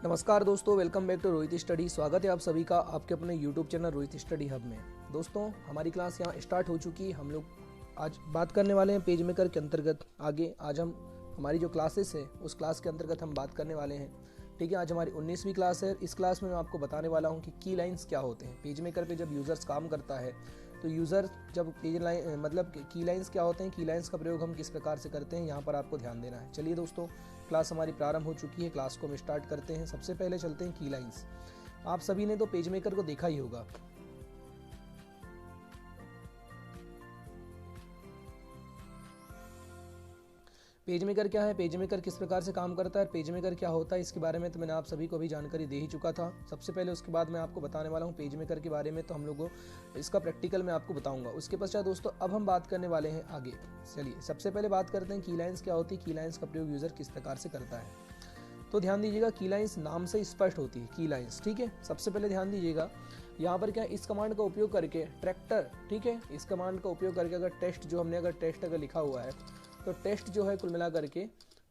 नमस्कार दोस्तों, welcome back to Rohit study. स्वागत है आप सभी का आपके अपने YouTube channel Rohit study hub में। दोस्तों, हमारी क्लास यहाँ स्टार्ट हो चुकी है। हम लोग आज बात करने वाले हैं पेज मेकर के अंतर्गत। आज हम हमारी जो क्लासेस है उस क्लास के अंतर्गत हम बात करने वाले हैं। ठीक है, आज हमारी 19वीं क्लास है। इस क्लास में मैं आपको बताने वाला हूँ कि की लाइन्स क्या होते हैं। पेज मेकर पे जब यूज़र्स काम करता है तो यूज़र जब पेज लाइन मतलब की लाइन्स क्या होते हैं, की लाइन्स का प्रयोग हम किस प्रकार से करते हैं, यहाँ पर आपको ध्यान देना है। चलिए दोस्तों, क्लास हमारी प्रारंभ हो चुकी है। क्लास को हम स्टार्ट करते हैं। सबसे पहले चलते हैं की लाइन्स। आप सभी ने तो पेज मेकर को देखा ही होगा। पेज मेकर क्या है, पेज मेकर किस प्रकार से काम करता है, पेज मेकर क्या होता है, इसके बारे में तो मैंने आप सभी को भी जानकारी दे ही चुका था। सबसे पहले उसके बाद मैं आपको बताने वाला हूँ पेज मेकर के बारे में। तो हम लोगों इसका प्रैक्टिकल मैं आपको बताऊंगा। उसके पश्चात दोस्तों अब हम बात करने वाले हैं आगे। चलिए सबसे पहले बात करते हैं की लाइन्स क्या होती है, की लाइन्स का प्रयोग यूज़र किस प्रकार से करता है। तो ध्यान दीजिएगा, की लाइन्स नाम से स्पष्ट होती है। की लाइन्स, ठीक है। सबसे पहले ध्यान दीजिएगा, यहाँ पर क्या इस कमांड का उपयोग करके ट्रैक्टर, ठीक है, इस कमांड का उपयोग करके अगर टेस्ट जो हमने अगर लिखा हुआ है तो टेस्ट जो है कुल मिला करके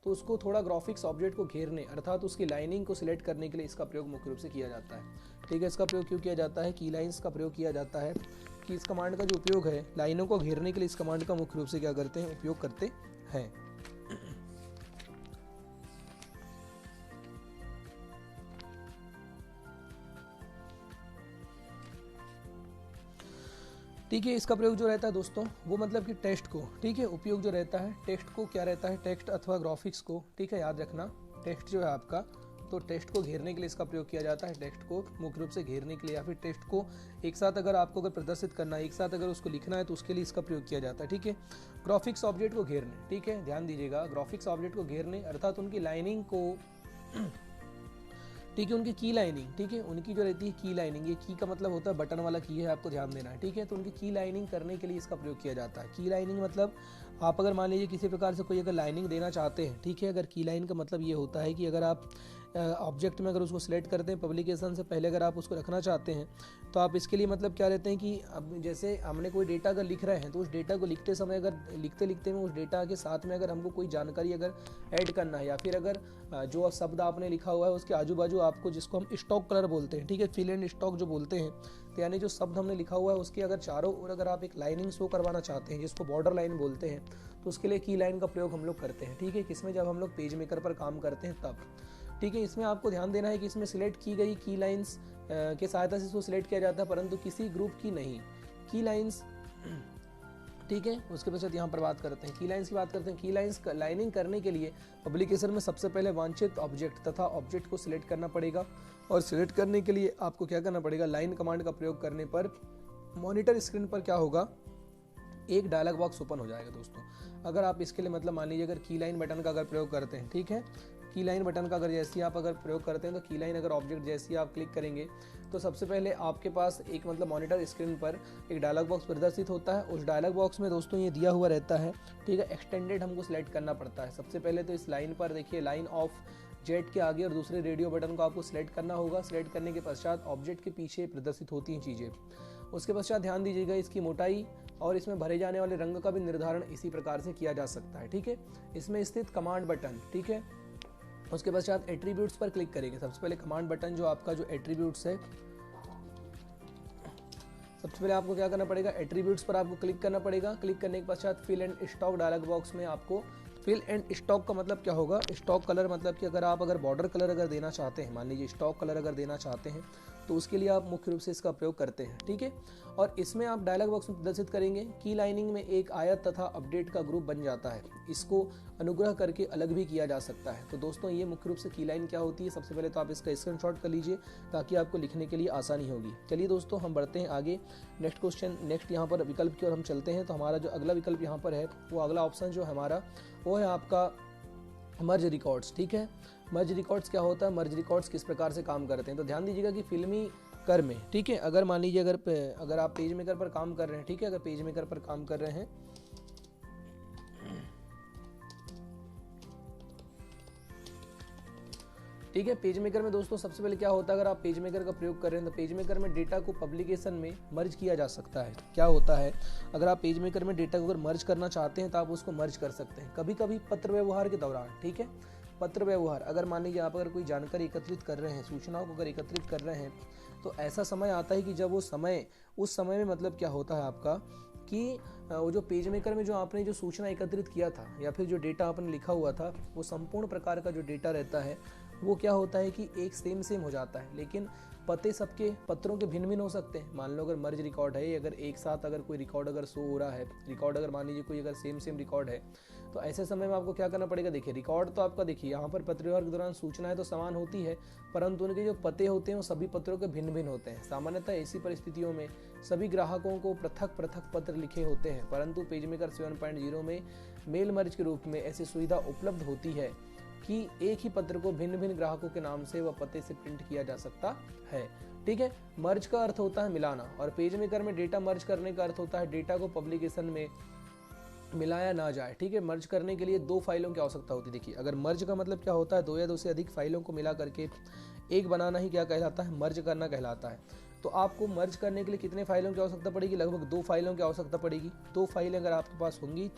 तो उसको थोड़ा ग्राफिक्स ऑब्जेक्ट को घेरने अर्थात उसकी लाइनिंग को सिलेक्ट करने के लिए इसका प्रयोग मुख्य रूप से किया जाता है। ठीक है, इसका प्रयोग क्यों किया जाता है, की लाइन्स का प्रयोग किया जाता है कि इस कमांड का जो उपयोग है लाइनों को घेरने के लिए इस कमांड का मुख्य रूप से क्या करते हैं, उपयोग करते हैं। ठीक है, इसका प्रयोग जो रहता है दोस्तों वो मतलब कि टेक्स्ट को, ठीक है, उपयोग जो रहता है टेक्स्ट को क्या रहता है, टेक्स्ट अथवा ग्राफिक्स को, ठीक है, याद रखना टेक्स्ट जो है आपका, तो टेक्स्ट को घेरने के लिए इसका प्रयोग किया जाता है। टेक्स्ट को मुख्य रूप से घेरने के लिए या फिर टेक्स्ट को एक साथ अगर आपको प्रदर्शित करना है, एक साथ अगर उसको लिखना है तो उसके लिए इसका प्रयोग किया जाता है। ठीक है, ग्राफिक्स ऑब्जेक्ट को घेरने, ठीक है, ध्यान दीजिएगा, ग्राफिक्स ऑब्जेक्ट को घेरने अर्थात उनकी लाइनिंग को, ठीक है, उनकी की लाइनिंग, ठीक है, उनकी जो रहती है की लाइनिंग, ये की का मतलब होता है बटन वाला की है, आपको ध्यान देना है। ठीक है, तो उनकी की लाइनिंग करने के लिए इसका प्रयोग किया जाता है। की लाइनिंग मतलब आप अगर मान लीजिए किसी प्रकार से कोई अगर लाइनिंग देना चाहते हैं, ठीक है, अगर की लाइन का मतलब ये होता है कि अगर आप ऑब्जेक्ट में अगर उसको सिलेक्ट करते हैं पब्लिकेशन से पहले अगर आप उसको रखना चाहते हैं तो आप इसके लिए मतलब क्या रहते हैं कि अब जैसे हमने कोई डेटा अगर लिख रहे हैं तो उस डेटा को लिखते समय अगर लिखते में उस डेटा के साथ में अगर हमको कोई जानकारी अगर ऐड करना है या फिर अगर जो शब्द आपने लिखा हुआ है उसके आजू बाजू आपको, जिसको हम स्टॉक कलर बोलते हैं, ठीक है, फिल एंड स्टॉक जो बोलते हैं, तो यानी जो शब्द हमने लिखा हुआ है उसके अगर चारों ओर अगर आप एक लाइनिंग शो करवाना चाहते हैं जिसको बॉर्डर लाइन बोलते हैं, तो उसके लिए की लाइन का प्रयोग हम लोग करते हैं। ठीक है, किसमें, जब हम लोग पेज मेकर पर काम करते हैं तब। ठीक है, इसमें आपको ध्यान देना है कि इसमें सिलेक्ट की गई की लाइन्स के सहायता से इसको सिलेक्ट किया जाता है परंतु किसी ग्रुप की नहीं, की लाइन्स। ठीक है, उसके पश्चात यहाँ पर बात करते हैं की लाइन्स की बात करते हैं। की लाइन्स लाइनिंग करने के लिए पब्लिकेशन में सबसे पहले वांछित ऑब्जेक्ट तथा ऑब्जेक्ट को सिलेक्ट करना पड़ेगा और सिलेक्ट करने के लिए आपको क्या करना पड़ेगा, लाइन कमांड का प्रयोग करने पर मॉनिटर स्क्रीन पर क्या होगा, एक डायलॉग बॉक्स ओपन हो जाएगा दोस्तों। अगर आप इसके लिए मतलब मान लीजिए अगर की लाइन बटन का अगर प्रयोग करते हैं, ठीक है, की लाइन बटन का अगर जैसे आप अगर प्रयोग करते हैं तो की लाइन अगर ऑब्जेक्ट जैसे आप क्लिक करेंगे तो सबसे पहले आपके पास एक मतलब मॉनिटर स्क्रीन पर एक डायलॉग बॉक्स प्रदर्शित होता है। उस डायलॉग बॉक्स में दोस्तों ये दिया हुआ रहता है, ठीक है, एक्सटेंडेड हमको सिलेक्ट करना पड़ता है। सबसे पहले तो इस लाइन पर देखिए, लाइन ऑफ जेट के आगे और दूसरे रेडियो बटन को आपको सिलेक्ट करना होगा। सिलेक्ट करने के पश्चात ऑब्जेक्ट के पीछे प्रदर्शित होती हैं चीज़ें। उसके पश्चात ध्यान दीजिएगा, इसकी मोटाई और इसमें भरे जाने वाले रंग का भी निर्धारण इसी प्रकार से किया जा सकता है। ठीक है, इसमें स्थित कमांड बटन, ठीक है, उसके पश्चात एट्रीब्यूट्स पर क्लिक करेंगे। सबसे पहले कमांड बटन जो आपका जो एट्रीब्यूट्स है, सबसे पहले आपको क्या करना पड़ेगा, एट्रीब्यूट्स पर आपको क्लिक करना पड़ेगा। क्लिक करने के पश्चात fill and stock dialog box में आपको, फिल एंड स्टॉक का मतलब क्या होगा, स्टॉक कलर मतलब कि अगर आप बॉर्डर कलर अगर देना चाहते हैं, मान लीजिए स्टॉक कलर अगर देना चाहते हैं तो उसके लिए आप मुख्य रूप से इसका प्रयोग करते हैं। ठीक है, और इसमें आप डायलॉग बॉक्स में प्रदर्शित करेंगे की लाइनिंग में एक आयत तथा अपडेट का ग्रुप बन जाता है। इसको अनुग्रह करके अलग भी किया जा सकता है। तो दोस्तों ये मुख्य रूप से की लाइन क्या होती है, सबसे पहले तो आप इसका स्क्रीनशॉट कर लीजिए ताकि आपको लिखने के लिए आसानी होगी। चलिए दोस्तों हम बढ़ते हैं आगे, नेक्स्ट क्वेश्चन, नेक्स्ट यहाँ पर विकल्प की ओर हम चलते हैं। तो हमारा जो अगला विकल्प यहाँ पर है वो अगला ऑप्शन जो हमारा वो है आपका मर्ज रिकॉर्ड्स। ठीक है, मर्ज रिकॉर्ड्स क्या होता है, मर्ज रिकॉर्ड्स किस प्रकार से काम करते हैं। तो ध्यान दीजिएगा कि फिल्मी कर में, ठीक है, अगर मान लीजिए अगर आप पेज मेकर पर काम कर रहे हैं, ठीक है, अगर पेज मेकर पर काम कर रहे हैं ठीक है, पेज मेकर में दोस्तों सबसे पहले क्या होता है, अगर आप पेज मेकर का प्रयोग कर रहे हैं तो पेज मेकर में डेटा को पब्लिकेशन में मर्ज किया जा सकता है। क्या होता है, अगर आप पेज मेकर में डेटा को अगर मर्ज करना चाहते हैं तो आप उसको मर्ज कर सकते हैं, कभी कभी पत्र व्यवहार के दौरान। ठीक है, पत्र व्यवहार, अगर मान लीजिए आप अगर कोई जानकारी एकत्रित कर रहे हैं, सूचनाओं को अगर एकत्रित कर रहे हैं, तो ऐसा समय आता है कि जब उस समय में मतलब क्या होता है आपका कि वो जो पेज मेकर में जो आपने जो सूचना एकत्रित किया था या फिर जो डेटा आपने लिखा हुआ था, वो संपूर्ण प्रकार का जो डेटा रहता है वो क्या होता है कि एक सेम हो जाता है, लेकिन पते सबके पत्रों के भिन्न भिन्न हो सकते हैं। मान लो अगर मर्ज रिकॉर्ड है, अगर एक साथ अगर कोई रिकॉर्ड अगर शो हो रहा है, रिकॉर्ड अगर मान लीजिए कोई अगर सेम रिकॉर्ड है, तो ऐसे समय में आपको क्या करना पड़ेगा। देखिए रिकॉर्ड तो आपका देखिए यहाँ पर पत्र व्यवहार के दौरान सूचनाएं तो समान होती है, परंतु उनके जो पते होते हैं वो सभी पत्रों के भिन्न भिन्न होते हैं। सामान्यतः ऐसी परिस्थितियों में सभी ग्राहकों को पृथक पृथक पत्र लिखे होते हैं, परंतु पेजमेकर 7.0 में मेल मर्ज के रूप में ऐसी सुविधा उपलब्ध होती है कि एक ही पत्र को भिन्न भिन्न ग्राहकों के नाम से व पते से प्रिंट किया जा सकता है। ठीक है, मर्ज का अर्थ होता है मिलाना, और पेज मेकर में डेटा मर्ज करने का अर्थ होता है डेटा को पब्लिकेशन में मिलाया ना जाए। ठीक है, मर्ज करने के लिए 2 फाइलों की आवश्यकता होती है। देखिए अगर मर्ज का मतलब क्या होता है, 2 या 2 से अधिक फाइलों को मिला करके एक बनाना ही क्या कहलाता है, मर्ज करना कहलाता है। तो आपको मर्ज करने के लिए कितने फाइलों की आवश्यकता पड़ेगी, लगभग 2 फाइलों की आवश्यकता पड़ेगी। 2 फाइलें अगर आपके पास होंगी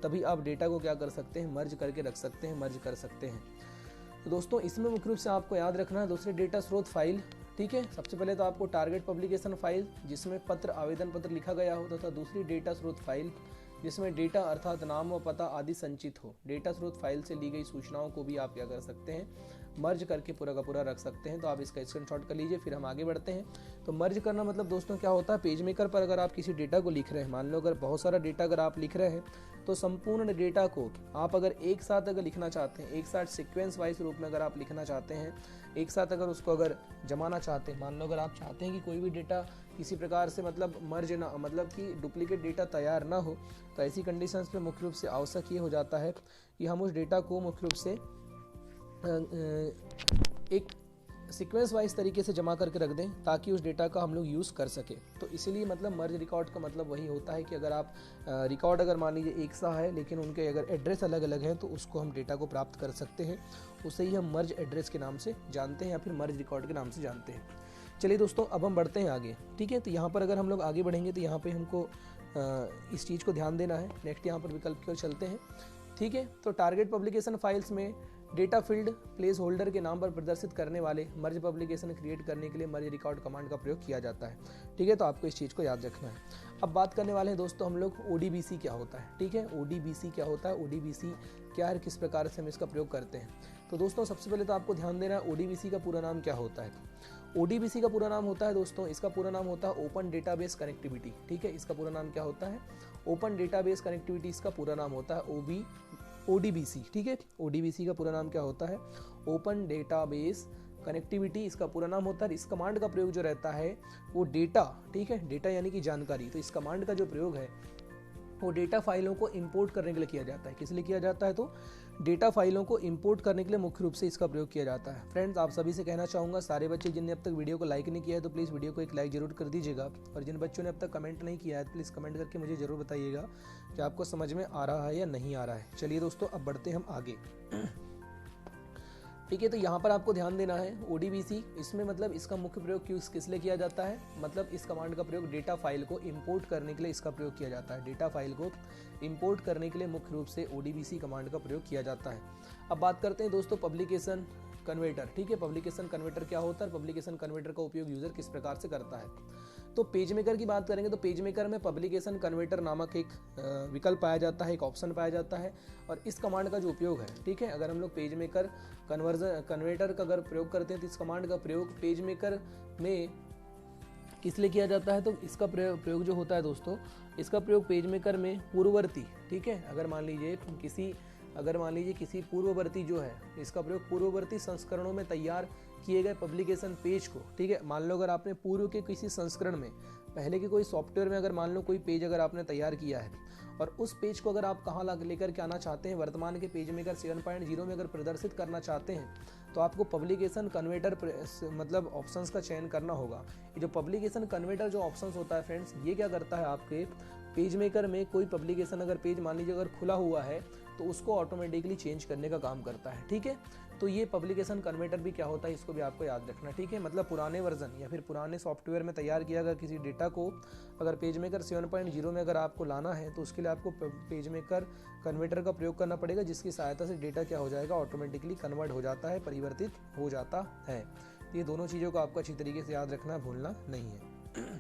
तभी आप डेटा को क्या कर सकते हैं, मर्ज करके रख सकते हैं, मर्ज कर सकते हैं। तो दोस्तों इसमें मुख्य रूप से आपको याद रखना है दूसरे डेटा स्रोत फाइल। ठीक है, सबसे पहले तो आपको टारगेट पब्लिकेशन फाइल जिसमें पत्र आवेदन पत्र लिखा गया हो, तथा दूसरी डेटा स्रोत फाइल जिसमें डेटा अर्थात नाम व पता आदि संचित हो। डेटा स्रोत फाइल से ली गई सूचनाओं को भी आप क्या कर सकते हैं, मर्ज करके पूरा का पूरा रख सकते हैं। तो आप इसका स्क्रीनशॉट कर लीजिए, फिर हम आगे बढ़ते हैं। तो मर्ज करना मतलब दोस्तों क्या होता है, पेज मेकर पर अगर आप किसी डेटा को लिख रहे हैं, मान लो अगर बहुत सारा डेटा अगर आप लिख रहे हैं, तो संपूर्ण डेटा को आप अगर एक साथ अगर लिखना चाहते हैं, एक साथ सीक्वेंस वाइज रूप में अगर आप लिखना चाहते हैं, एक साथ अगर उसको अगर जमाना चाहते हैं, मान लो अगर आप चाहते हैं कि कोई भी डेटा किसी प्रकार से मतलब मर्ज ना, मतलब कि डुप्लीकेट डेटा तैयार ना हो, तो ऐसी कंडीशंस पे मुख्य रूप से आवश्यक ये हो जाता है कि हम उस डेटा को मुख्य रूप से एक सीक्वेंस वाइज तरीके से जमा करके रख दें ताकि उस डेटा का हम लोग यूज़ कर सकें। तो इसीलिए मतलब मर्ज रिकॉर्ड का मतलब वही होता है कि अगर आप रिकॉर्ड अगर मान लीजिए एक सा है लेकिन उनके अगर एड्रेस अलग अलग है, तो उसको हम डेटा को प्राप्त कर सकते हैं। उसे ही हम मर्ज एड्रेस के नाम से जानते हैं या फिर मर्ज रिकॉर्ड के नाम से जानते हैं। चलिए दोस्तों अब हम बढ़ते हैं आगे। ठीक है, तो यहाँ पर अगर हम लोग आगे बढ़ेंगे तो यहाँ पर हमको इस चीज़ को ध्यान देना है। नेक्स्ट यहाँ पर विकल्प की ओर चलते हैं। ठीक है, तो टारगेट पब्लिकेशन फाइल्स में डेटा फील्ड प्लेस होल्डर के नाम पर प्रदर्शित करने वाले मर्ज पब्लिकेशन क्रिएट करने के लिए मर्ज रिकॉर्ड कमांड का प्रयोग किया जाता है। ठीक है, तो आपको इस चीज़ को याद रखना है। अब बात करने वाले हैं दोस्तों हम लोग ODBC क्या होता है। ठीक है, ODBC क्या होता है, ODBC क्या है, किस प्रकार से हम इसका प्रयोग करते हैं। तो दोस्तों सबसे पहले तो आपको ध्यान देना है ODBC का पूरा नाम क्या होता है। ODBC का पूरा नाम होता है दोस्तों, इसका पूरा नाम होता है ओपन डेटाबेस कनेक्टिविटी। ठीक है, इसका पूरा नाम क्या होता है, ओपन डेटाबेस कनेक्टिविटी इसका पूरा नाम होता है ODBC। ठीक है, ODBC का पूरा नाम क्या होता है, ओपन डेटाबेस कनेक्टिविटी इसका पूरा नाम होता है। इस कमांड का प्रयोग जो रहता है वो डेटा, ठीक है, डेटा यानी कि जानकारी, तो इस कमांड का जो प्रयोग है वो डेटा फाइलों को इंपोर्ट करने के लिए किया जाता है। किस लिए किया जाता है, तो डेटा फाइलों को इंपोर्ट करने के लिए मुख्य रूप से इसका प्रयोग किया जाता है। फ्रेंड्स आप सभी से कहना चाहूँगा, सारे बच्चे जिनने अब तक वीडियो को लाइक नहीं किया है तो प्लीज़ वीडियो को एक लाइक जरूर कर दीजिएगा, और जिन बच्चों ने अब तक कमेंट नहीं किया है तो प्लीज़ कमेंट करके मुझे ज़रूर बताइएगा कि आपको समझ में आ रहा है या नहीं आ रहा है। चलिए दोस्तों अब बढ़ते हैं हम आगे। ठीक है, तो यहाँ पर आपको ध्यान देना है ODBC, इसमें मतलब इसका मुख्य प्रयोग किस लिए किया जाता है, मतलब इस कमांड का प्रयोग डेटा फाइल को इंपोर्ट करने के लिए इसका प्रयोग किया जाता है। डेटा फाइल को इंपोर्ट करने के लिए मुख्य रूप से ODBC कमांड का प्रयोग किया जाता है। अब बात करते हैं दोस्तों पब्लिकेशन कन्वर्टर। ठीक है, पब्लिकेशन कन्वर्टर क्या होता है, पब्लिकेशन कन्वर्टर का उपयोग यूजर किस प्रकार से करता है। तो पेज मेकर की बात करेंगे तो पेज मेकर में पब्लिकेशन कन्वर्टर नामक एक विकल्प पाया जाता है, एक ऑप्शन पाया जाता है, और इस कमांड का जो उपयोग है, ठीक है, अगर हम लोग पेज मेकर कन्वर्टर का अगर प्रयोग करते हैं तो इस कमांड का प्रयोग पेज मेकर में किस लिए किया जाता है, तो इसका प्रयोग जो होता है दोस्तों, इसका प्रयोग पेज मेकर में पूर्ववर्ती, ठीक है, अगर मान लीजिए किसी पूर्ववर्ती जो है, इसका प्रयोग पूर्ववर्ती संस्करणों में तैयार किए गए पब्लिकेशन पेज को, ठीक है, मान लो अगर आपने पूर्व के किसी संस्करण में, पहले के कोई सॉफ्टवेयर में अगर मान लो कोई पेज अगर आपने तैयार किया है और उस पेज को अगर आप कहाँ लेकर के आना चाहते हैं, वर्तमान के पेज मेकर 7.0 में अगर प्रदर्शित करना चाहते हैं, तो आपको पब्लिकेशन कन्वर्टर मतलब ऑप्शंस का चयन करना होगा। ये जो पब्लिकेशन कन्वर्टर जो ऑप्शंस होता है फ्रेंड्स, ये क्या करता है, आपके पेज मेकर में कोई पब्लिकेशन अगर पेज मान लीजिए अगर खुला हुआ है तो उसको ऑटोमेटिकली चेंज करने का काम करता है। ठीक है, तो ये पब्लिकेशन कन्वर्टर भी क्या होता है इसको भी आपको याद रखना। ठीक है, मतलब पुराने वर्जन या फिर पुराने सॉफ्टवेयर में तैयार किया गया किसी डेटा को अगर पेजमेकर 7.0 में अगर आपको लाना है तो उसके लिए आपको पेजमेकर कन्वर्टर का प्रयोग करना पड़ेगा, जिसकी सहायता से डेटा क्या हो जाएगा, ऑटोमेटिकली कन्वर्ट हो जाता है, परिवर्तित हो जाता है। ये दोनों चीज़ों को आपको अच्छी तरीके से याद रखना, भूलना नहीं है।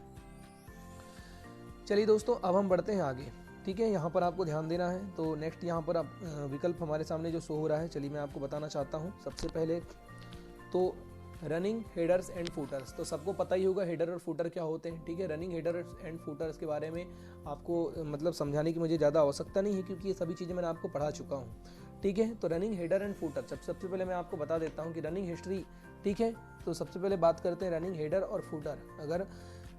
चलिए दोस्तों, अब हम बढ़ते हैं आगे। ठीक है, यहाँ पर आपको ध्यान देना है। तो नेक्स्ट यहाँ पर आप विकल्प हमारे सामने जो शो हो रहा है, चलिए मैं आपको बताना चाहता हूँ। सबसे पहले तो रनिंग हेडर्स एंड फूटर्स, तो सबको पता ही होगा हेडर और फूटर क्या होते हैं। ठीक है, रनिंग हेडर्स एंड फूटर्स के बारे में आपको मतलब समझाने की मुझे ज़्यादा आवश्यकता नहीं है, क्योंकि ये सभी चीज़ें मैंने आपको पढ़ा चुका हूँ। ठीक है, तो रनिंग हेडर एंड फूटर सबसे पहले मैं आपको बता देता हूँ कि रनिंग हिस्ट्री। ठीक है, तो सबसे पहले बात करते हैं रनिंग हेडर और फूटर। अगर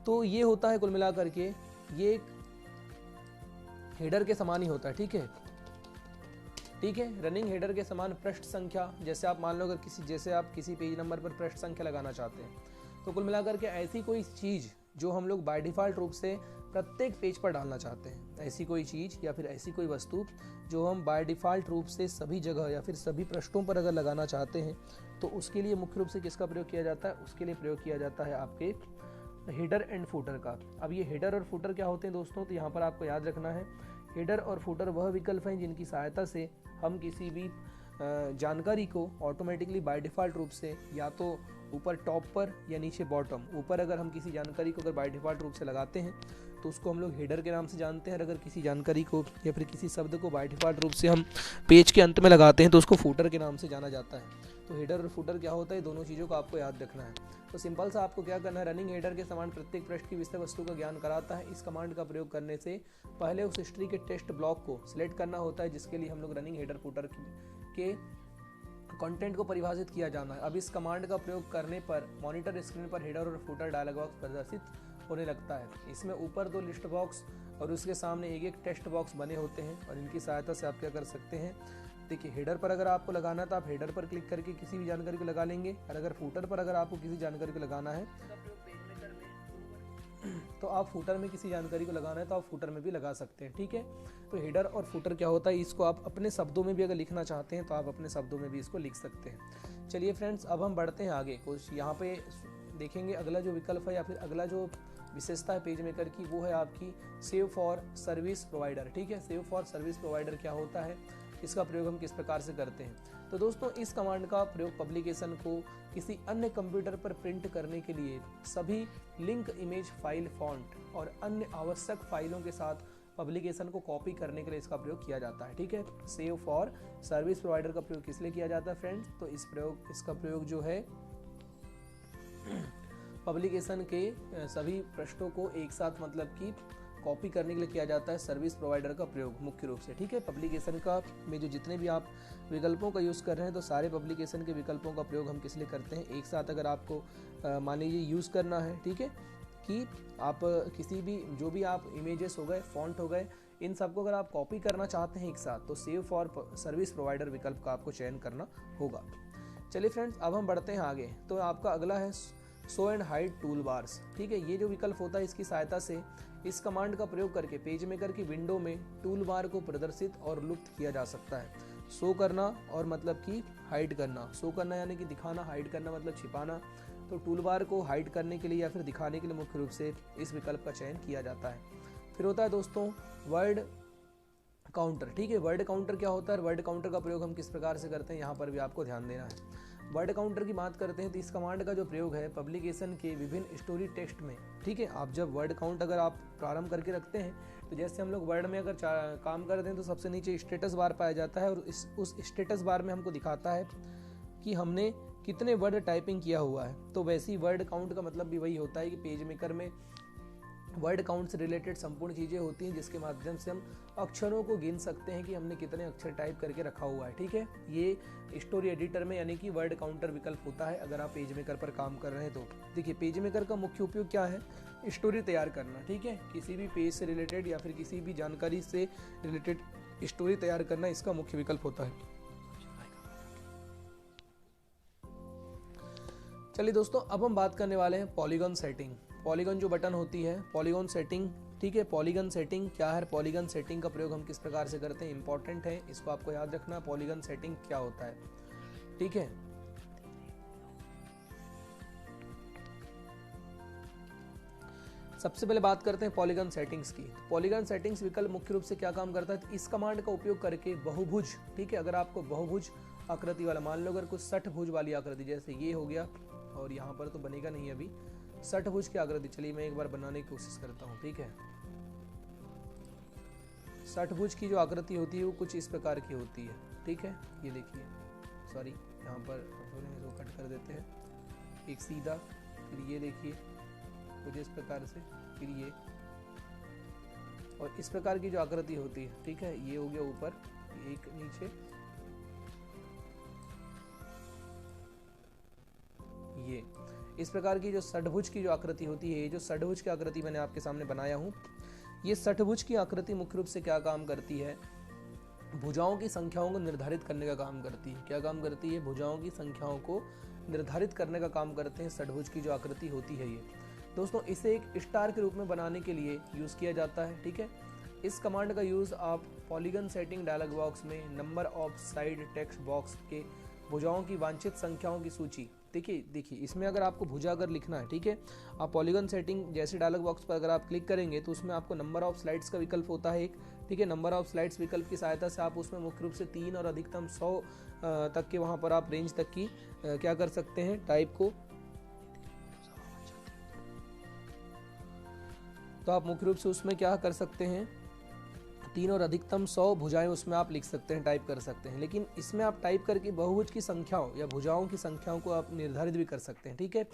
तो ये होता है कुल मिलाकर के ये एक हेडर के समान ही होता है। ठीक है, ठीक है, रनिंग हेडर के समान पृष्ठ संख्या, जैसे आप मान लो अगर जैसे आप किसी पेज नंबर पर पृष्ठ संख्या लगाना चाहते हैं, तो कुल मिलाकर के ऐसी कोई चीज़ जो हम लोग बाय डिफ़ॉल्ट रूप से प्रत्येक पेज पर डालना चाहते हैं, ऐसी कोई चीज़ या फिर ऐसी कोई वस्तु जो हम बाय डिफ़ॉल्ट रूप से सभी जगह या फिर सभी पृष्ठों पर अगर लगाना चाहते हैं, तो उसके लिए मुख्य रूप से किसका प्रयोग किया जाता है, उसके लिए प्रयोग किया जाता है आपके हेडर एंड फूटर का। अब ये हेडर और फूटर क्या होते हैं दोस्तों, तो यहाँ पर आपको याद रखना है, हेडर और फूटर वह विकल्प हैं जिनकी सहायता से हम किसी भी जानकारी को ऑटोमेटिकली बाय डिफ़ॉल्ट रूप से या तो ऊपर टॉप पर या नीचे बॉटम, ऊपर अगर हम किसी जानकारी को अगर बाय डिफ़ॉल्ट रूप से लगाते हैं तो उसको हम लोग हेडर के नाम से जानते हैं, और अगर किसी जानकारी को या फिर किसी शब्द को बाय डिफ़ॉल्ट रूप से हम पेज के अंत में लगाते हैं तो उसको फूटर के नाम से जाना जाता है। तो हेडर और फूटर क्या होता है, दोनों चीज़ों को आपको याद रखना है। तो सिंपल सा आपको क्या करना है, रनिंग हेडर के समान प्रत्येक पृष्ठ की विषय वस्तु का ज्ञान कराता है। इस कमांड का प्रयोग करने से पहले उस हिस्ट्री के टेक्स्ट ब्लॉक को सिलेक्ट करना होता है, जिसके लिए हम लोग रनिंग हेडर फूटर के कंटेंट को परिभाषित किया जाना है। अब इस कमांड का प्रयोग करने पर मॉनिटर स्क्रीन पर हेडर और फूटर डायलॉग बॉक्स प्रदर्शित होने लगता है। इसमें ऊपर 2 लिस्ट बॉक्स और उसके सामने एक टेक्स्ट बॉक्स बने होते हैं, और इनकी सहायता से आप क्या कर सकते हैं, देखिए हेडर पर अगर आपको लगाना है तो आप हेडर पर क्लिक करके किसी भी जानकारी को लगा लेंगे, और अगर फूटर पर अगर आपको किसी जानकारी को लगाना है तो आप फूटर में किसी जानकारी को लगाना है तो आप फूटर में भी लगा सकते हैं। ठीक है, तो हेडर और फूटर क्या होता है, इसको आप अपने शब्दों में भी अगर लिखना चाहते हैं तो आप अपने शब्दों में भी इसको लिख सकते हैं। चलिए फ्रेंड्स, अब हम बढ़ते हैं आगे। कुछ यहाँ पे देखेंगे अगला जो विकल्प है या फिर अगला जो विशेषता है पेज मेकर की, वो है आपकी सेव फॉर सर्विस प्रोवाइडर। ठीक है, सेव फॉर सर्विस प्रोवाइडर क्या होता है, इसका प्रयोग हम किस प्रकार से करते हैं। तो दोस्तों, इस कमांड का प्रयोग पब्लिकेशन को किसी अन्य कंप्यूटर पर प्रिंट करने के लिए सभी लिंक, इमेज, फाइल, फॉन्ट और अन्य आवश्यक फाइलों के साथ पब्लिकेशन को कॉपी करने के लिए इसका प्रयोग किया जाता है। ठीक है, सेव फॉर सर्विस प्रोवाइडर का प्रयोग किस लिए किया जाता है फ्रेंड्स, तो इसका प्रयोग जो है पब्लिकेशन के सभी पृष्ठों को एक साथ मतलब कि कॉपी करने के लिए किया जाता है, सर्विस प्रोवाइडर का प्रयोग मुख्य रूप से। ठीक है, पब्लिकेशन का में जो जितने भी आप विकल्पों का यूज़ कर रहे हैं, तो सारे पब्लिकेशन के विकल्पों का प्रयोग हम किस लिए करते हैं, एक साथ अगर आपको मान लीजिए यूज़ करना है। ठीक है, कि आप किसी भी जो भी आप इमेजेस हो गए, फॉन्ट हो गए, इन सबको अगर आप कॉपी करना चाहते हैं एक साथ, तो सेव फॉर सर्विस प्रोवाइडर विकल्प का आपको चयन करना होगा। चलिए फ्रेंड्स, अब हम बढ़ते हैं आगे। तो आपका अगला है show and hide tool bars. ठीक है, ये जो विकल्प होता है इसकी सहायता से इस कमांड का प्रयोग करके पेज मेकर की विंडो में टूल बार को प्रदर्शित और लुप्त किया जा सकता है। शो करना और मतलब कि हाइड करना, शो करना यानी कि दिखाना, हाइड करना मतलब छिपाना। तो टूल बार को हाइड करने के लिए या फिर दिखाने के लिए मुख्य रूप से इस विकल्प का चयन किया जाता है। फिर होता है दोस्तों वर्ड काउंटर। ठीक है, वर्ड काउंटर क्या होता है, वर्ड काउंटर का प्रयोग हम किस प्रकार से करते हैं, यहाँ पर भी आपको ध्यान देना है। वर्ड काउंटर की बात करते हैं तो इस कमांड का जो प्रयोग है पब्लिकेशन के विभिन्न स्टोरी टेक्स्ट में। ठीक है, आप जब वर्ड काउंट अगर आप प्रारंभ करके रखते हैं, तो जैसे हम लोग वर्ड में अगर काम करते हैं तो सबसे नीचे स्टेटस बार पाया जाता है, और उस स्टेटस बार में हमको दिखाता है कि हमने कितने वर्ड टाइपिंग किया हुआ है। तो वैसे ही वर्ड काउंट का मतलब भी वही होता है कि पेज मेकर में वर्ड काउंट से रिलेटेड संपूर्ण चीज़ें होती हैं, जिसके माध्यम से हम अक्षरों को गिन सकते हैं कि हमने कितने अक्षर टाइप करके रखा हुआ है। ठीक है, ये स्टोरी एडिटर में यानी कि वर्ड काउंटर विकल्प होता है अगर आप पेज मेकर पर काम कर रहे हैं तो। देखिए, पेज मेकर का मुख्य उपयोग क्या है, स्टोरी तैयार करना। ठीक है, किसी भी पेज से रिलेटेड या फिर किसी भी जानकारी से रिलेटेड स्टोरी तैयार करना इसका मुख्य विकल्प होता है। चलिए दोस्तों, अब हम बात करने वाले हैं पॉलीगॉन सेटिंग। पॉलीगॉन जो बटन होती है, पॉलीगॉन सेटिंग ठीक है। पॉलीगन सेटिंग क्या है, पॉलीगन सेटिंग का प्रयोग हम किस प्रकार से करते हैं, इंपॉर्टेंट है, इसको आपको याद रखना, पॉलीगन सेटिंग क्या होता है, ठीक है। सबसे पहले बात करते हैं पॉलीगन सेटिंग्स की। पॉलीगन सेटिंग्स विकल्प मुख्य रूप से क्या काम करता है, तो इस कमांड का उपयोग करके बहुभुज, ठीक है, अगर आपको बहुभुज आकृति वाला, मान लो अगर कुछ 60 भुज वाली आकृति, जैसे ये हो गया और यहाँ पर तो बनेगा नहीं अभी 60 भुज की आकृति, चलिए मैं एक बार बनाने की कोशिश करता हूँ, ठीक है। 60 भुज की जो आकृति होती है वो कुछ इस प्रकार की होती है, ठीक है। ये देखिए, सॉरी यहाँ पर इसको कट कर देते हैं, एक सीधा, फिर ये देखिए कुछ इस प्रकार से, फिर ये, और इस प्रकार की जो आकृति होती है, ठीक है। ये हो गया ऊपर, एक नीचे, ये इस प्रकार की जो षटभुज की जो आकृति होती है, ये जो षटभुज की आकृति मैंने आपके सामने बनाया हूं, ये षटभुज की आकृति मुख्य रूप से क्या काम करती है, भुजाओं की संख्याओं को निर्धारित करने का काम करती है। क्या काम करती है, भुजाओं की संख्याओं को निर्धारित करने का काम करते हैं षटभुज की जो आकृति होती है। ये दोस्तों इसे एक स्टार के रूप में बनाने के लिए यूज किया जाता है, ठीक है। इस कमांड का यूज आप पॉलीगन सेटिंग डायलॉग बॉक्स में number of side text box के भुजाओं की वांछित संख्याओं की सूची, देखिए इसमें अगर आपको भुजा अगर लिखना है, ठीक है, आप पॉलीगन सेटिंग जैसे डायलॉग बॉक्स पर अगर आप क्लिक करेंगे तो उसमें आपको नंबर ऑफ स्लाइड्स का विकल्प होता है एक, ठीक है। नंबर ऑफ स्लाइड्स विकल्प की सहायता से आप उसमें मुख्य रूप से 3 और अधिकतम 100 तक के वहां पर आप रेंज तक की क्या कर सकते हैं, टाइप को, तो आप मुख्य रूप से उसमें क्या कर सकते हैं, 3 और अधिकतम 100 भुजाएं उसमें आप लिख सकते हैं, टाइप कर सकते हैं। लेकिन इसमें आप टाइप करके बहुभुज की संख्याओं या भुजाओं की संख्याओं को आप निर्धारित भी कर सकते हैं, ठीक है।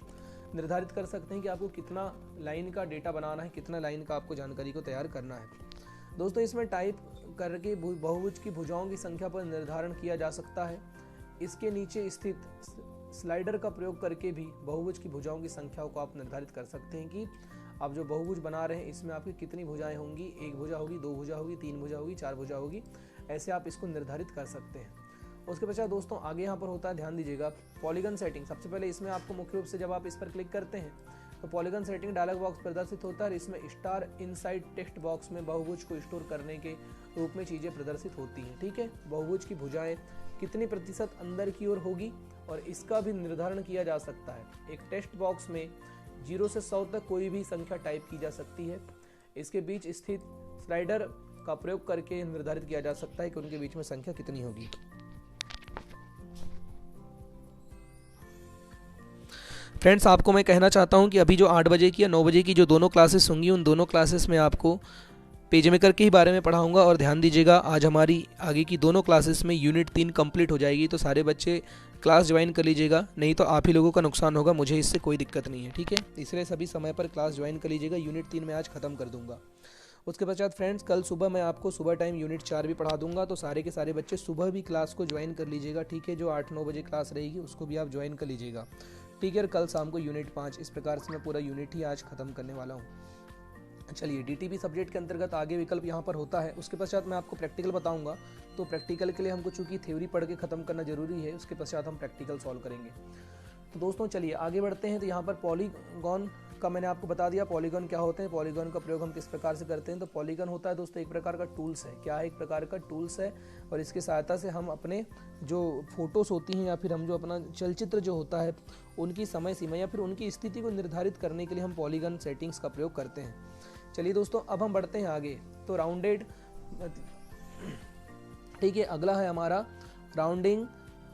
निर्धारित कर सकते हैं कि आपको कितना लाइन का डेटा बनाना है, कितना लाइन का आपको जानकारी को तैयार करना है। दोस्तों इसमें टाइप करके बहुभुज की भुजाओं की संख्या पर निर्धारण किया जा सकता है। इसके नीचे स्थित स्लाइडर का प्रयोग करके भी बहुभुज की भुजाओं की संख्याओं को आप निर्धारित कर सकते हैं कि आप जो बहुभुज बना रहे हैं इसमें आपकी कितनी भुजाएं होंगी, 1 भुजा होगी, 2 भुजा होगी, 3 भुजा होगी, 4 भुजा होगी, ऐसे आप इसको निर्धारित कर सकते हैं। उसके पश्चात दोस्तों आगे यहाँ पर होता है, ध्यान दीजिएगा, पॉलीगन सेटिंग। सबसे पहले इसमें आपको मुख्य रूप से जब आप इस पर क्लिक करते हैं तो पॉलीगन सेटिंग डायलॉग बॉक्स प्रदर्शित होता है। इसमें स्टार इनसाइड टेक्स्ट बॉक्स में बहुभुज को स्टोर करने के रूप में चीजें प्रदर्शित होती हैं, ठीक है। बहुभुज की भुजाएं कितनी प्रतिशत अंदर की ओर होगी और इसका भी निर्धारण किया जा सकता है। एक टेक्स्ट बॉक्स में 0 से 100 तक कोई भी संख्या टाइप की जा सकती है। इसके बीच स्थित स्लाइडर का प्रयोग करके निर्धारित किया जा सकता है कि उनके बीच में संख्या कितनी होगी। फ्रेंड्स आपको मैं कहना चाहता हूं कि अभी जो 8 बजे की या 9 बजे की जो दोनों क्लासेस होंगी, उन दोनों क्लासेस में आपको पेज मेकर के ही बारे में पढ़ाऊंगा। और ध्यान दीजिएगा, आज हमारी आगे की दोनों क्लासेस में यूनिट 3 कंप्लीट हो जाएगी, तो सारे बच्चे क्लास ज्वाइन कर लीजिएगा, नहीं तो आप ही लोगों का नुकसान होगा, मुझे इससे कोई दिक्कत नहीं है, ठीक है। इसलिए सभी समय पर क्लास ज्वाइन कर लीजिएगा। यूनिट 3 मैं आज खत्म कर दूंगा। उसके पश्चात फ्रेंड्स कल सुबह मैं आपको सुबह टाइम यूनिट 4 भी पढ़ा दूंगा, तो सारे के सारे बच्चे सुबह भी क्लास को ज्वाइन कर लीजिएगा, ठीक है। जो 8-9 बजे क्लास रहेगी उसको भी आप ज्वाइन कर लीजिएगा, ठीक है। और कल शाम को यूनिट 5, इस प्रकार से मैं पूरा यूनिट ही आज खत्म करने वाला हूँ। चलिए, डीटीपी सब्जेक्ट के अंतर्गत आगे विकल्प यहाँ पर होता है। उसके पश्चात मैं आपको प्रैक्टिकल बताऊंगा, तो प्रैक्टिकल के लिए हमको चूंकि थ्योरी पढ़ के खत्म करना जरूरी है, उसके पश्चात हम प्रैक्टिकल सॉल्व करेंगे। तो दोस्तों चलिए आगे बढ़ते हैं। तो यहाँ पर पॉलीगॉन का मैंने आपको बता दिया, पॉलीगॉन क्या होते हैं, पॉलीगॉन का प्रयोग हम किस प्रकार से करते हैं। तो पॉलीगॉन होता है दोस्तों एक प्रकार का टूल्स है। क्या है, एक प्रकार का टूल्स है, और इसकी सहायता से हम अपने जो फोटोज होती हैं या फिर हम जो अपना चलचित्र जो होता है उनकी समय सीमा या फिर उनकी स्थिति को निर्धारित करने के लिए हम पॉलीगॉन सेटिंग्स का प्रयोग करते हैं। चलिए दोस्तों अब हम बढ़ते हैं आगे। तो राउंडेड, ठीक है, अगला है हमारा राउंडिंग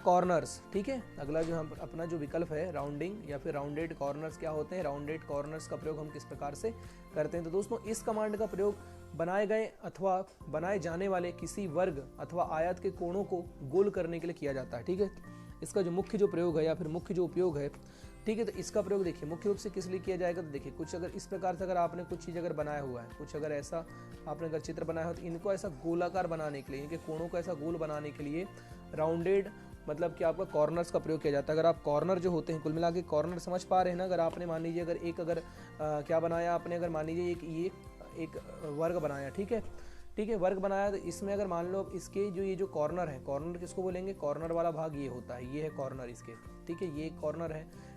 कॉर्नर्स, ठीक है। अगला जो हम अपना जो विकल्प है राउंडिंग या फिर राउंडेड कॉर्नर्स, क्या होते हैं राउंडेड कॉर्नर्स का प्रयोग हम किस प्रकार से करते हैं। तो दोस्तों इस कमांड का प्रयोग बनाए गए अथवा बनाए जाने वाले किसी वर्ग अथवा आयत के कोणों को गोल करने के लिए किया जाता है, ठीक है। इसका जो मुख्य जो प्रयोग है या फिर मुख्य जो उपयोग है, ठीक है, तो इसका प्रयोग देखिए मुख्य रूप से किस लिए किया जाएगा। तो देखिए कुछ अगर इस प्रकार से अगर आपने कुछ चीज़ अगर बनाया हुआ है, कुछ अगर ऐसा आपने अगर चित्र बनाया हो, तो इनको ऐसा गोलाकार बनाने के लिए, इनके कोणों को ऐसा गोल बनाने के लिए राउंडेड मतलब कि आपका कॉर्नर्स का प्रयोग किया जाता है। अगर आप कॉर्नर जो होते हैं, कुल मिला के कॉर्नर समझ पा रहे हैं ना। अगर आपने मान लीजिए अगर क्या बनाया आपने, अगर मान लीजिए एक वर्ग बनाया, ठीक है, वर्ग बनाया, तो इसमें अगर मान लो इसके जो ये जो कॉर्नर है, कॉर्नर किसको बोलेंगे, कॉर्नर वाला भाग ये होता है, ये है कॉर्नर इसके, ठीक है, ये कॉर्नर है।